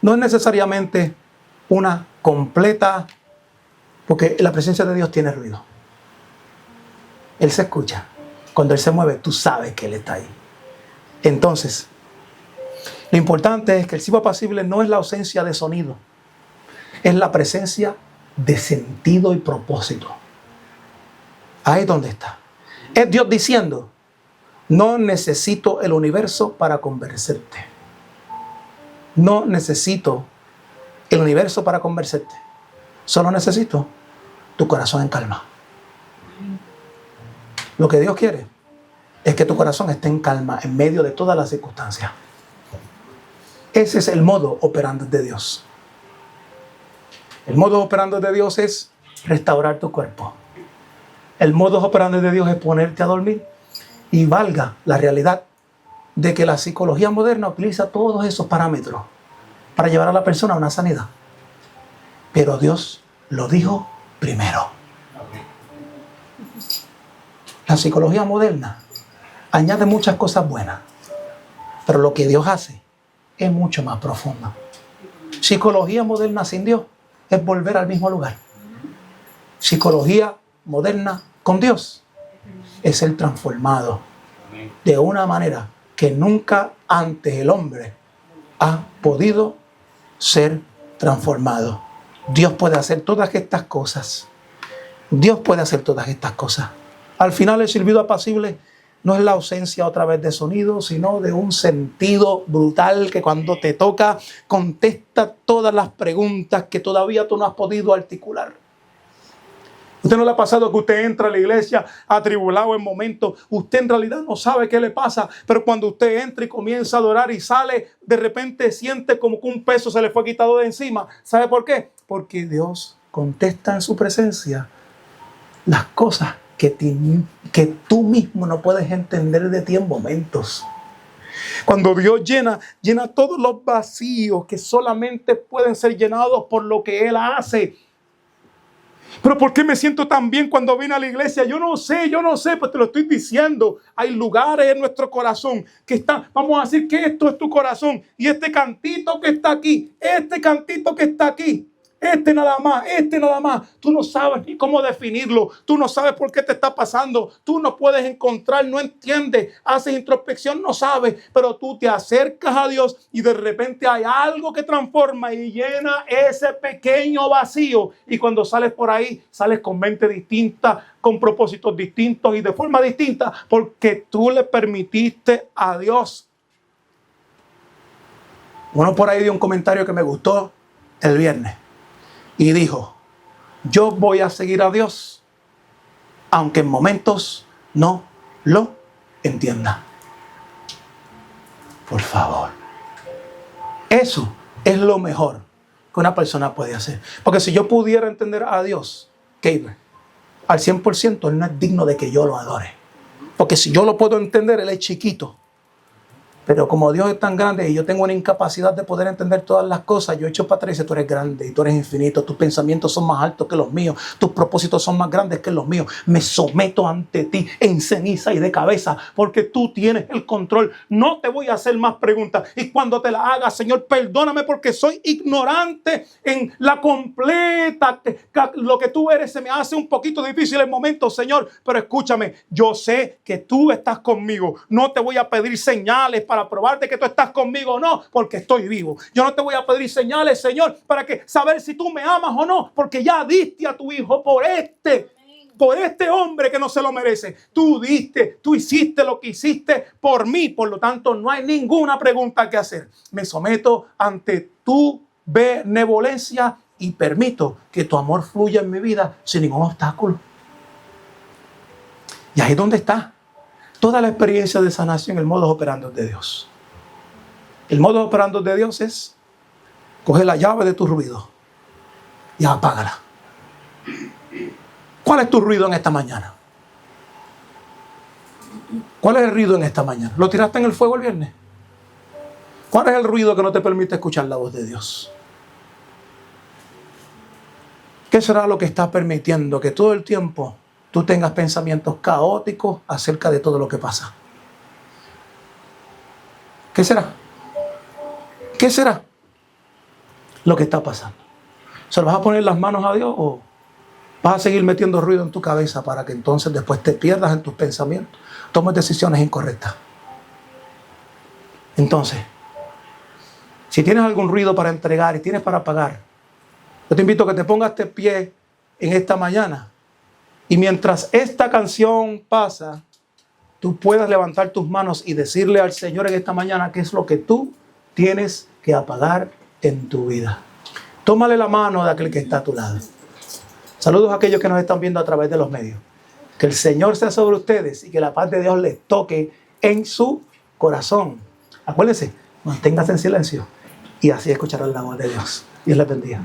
no es necesariamente una completa, porque la presencia de Dios tiene ruido. Él se escucha. Cuando Él se mueve, tú sabes que Él está ahí. Entonces, lo importante es que el siervo apacible no es la ausencia de sonido, es la presencia de sentido y propósito. Ahí es donde está. Es Dios diciendo, no necesito el universo para convencerte. No necesito el universo para convencerte. Solo necesito tu corazón en calma. Lo que Dios quiere es que tu corazón esté en calma en medio de todas las circunstancias. Ese es el modo operando de Dios. El modo operando de Dios es restaurar tu cuerpo. El modo operando de Dios es ponerte a dormir. Y valga la realidad de que la psicología moderna utiliza todos esos parámetros para llevar a la persona a una sanidad. Pero Dios lo dijo primero. La psicología moderna añade muchas cosas buenas, pero lo que Dios hace es mucho más profundo. Psicología moderna sin Dios es volver al mismo lugar. Psicología moderna con Dios es ser transformado de una manera que nunca antes el hombre ha podido ser transformado. Dios puede hacer todas estas cosas. Dios puede hacer todas estas cosas. Al final, el silbido apacible no es la ausencia otra vez de sonido, sino de un sentido brutal que cuando te toca contesta todas las preguntas que todavía tú no has podido articular. ¿Usted no le ha pasado que usted entra a la iglesia atribulado en momentos? Usted en realidad no sabe qué le pasa, pero cuando usted entra y comienza a adorar y sale, de repente siente como que un peso se le fue quitado de encima. ¿Sabe por qué? Porque Dios contesta en su presencia las cosas que tú mismo no puedes entender de ti en momentos. Cuando Dios llena todos los vacíos que solamente pueden ser llenados por lo que Él hace. Pero ¿por qué me siento tan bien cuando vine a la iglesia? Yo no sé, pues te lo estoy diciendo. Hay lugares en nuestro corazón que están, vamos a decir que esto es tu corazón. Y este cantito que está aquí, este nada más, tú no sabes ni cómo definirlo, tú no sabes por qué te está pasando, tú no puedes encontrar, no entiendes, haces introspección, no sabes, pero tú te acercas a Dios y de repente hay algo que transforma y llena ese pequeño vacío, y cuando sales por ahí, sales con mente distinta, con propósitos distintos y de forma distinta, porque tú le permitiste a Dios. Uno por ahí dio un comentario que me gustó el viernes. Y dijo, yo voy a seguir a Dios, aunque en momentos no lo entienda. Por favor. Eso es lo mejor que una persona puede hacer. Porque si yo pudiera entender a Dios, Gabriel, al 100%, Él no es digno de que yo lo adore. Porque si yo lo puedo entender, Él es chiquito Pero como Dios es tan grande y yo tengo una incapacidad de poder entender todas las cosas, yo echo para atrás y dice, tú eres grande y tú eres infinito, tus pensamientos son más altos que los míos, tus propósitos son más grandes que los míos. Me someto ante ti en ceniza y de cabeza porque tú tienes el control. No te voy a hacer más preguntas y cuando te la haga, Señor, perdóname porque soy ignorante en la completa. Lo que tú eres se me hace un poquito difícil el momento, Señor, pero escúchame, yo sé que tú estás conmigo. No te voy a pedir señales para probarte que tú estás conmigo o no, porque estoy vivo. Yo no te voy a pedir señales, Señor, para que saber si tú me amas o no, porque ya diste a tu hijo por este hombre que no se lo merece. Tú diste, tú hiciste lo que hiciste por mí, por lo tanto no hay ninguna pregunta que hacer. Me someto ante tu benevolencia y permito que tu amor fluya en mi vida sin ningún obstáculo. Y ahí es donde está toda la experiencia de sanación, el modus operandi de Dios. El modus operandi de Dios es coger la llave de tu ruido y apágala. ¿Cuál es tu ruido en esta mañana? ¿Cuál es el ruido en esta mañana? ¿Lo tiraste en el fuego el viernes? ¿Cuál es el ruido que no te permite escuchar la voz de Dios? ¿Qué será lo que está permitiendo que todo el tiempo tú tengas pensamientos caóticos acerca de todo lo que pasa? ¿Qué será? ¿Qué será lo que está pasando? ¿Se lo vas a poner las manos a Dios o vas a seguir metiendo ruido en tu cabeza para que entonces después te pierdas en tus pensamientos, tomes decisiones incorrectas? Entonces, si tienes algún ruido para entregar y tienes para pagar, yo te invito a que te pongas de pie en esta mañana y mientras esta canción pasa, tú puedas levantar tus manos y decirle al Señor en esta mañana qué es lo que tú tienes que apagar en tu vida. Tómale la mano de aquel que está a tu lado. Saludos a aquellos que nos están viendo a través de los medios. Que el Señor sea sobre ustedes y que la paz de Dios les toque en su corazón. Acuérdense, manténgase en silencio y así escucharán la voz de Dios. Dios les bendiga.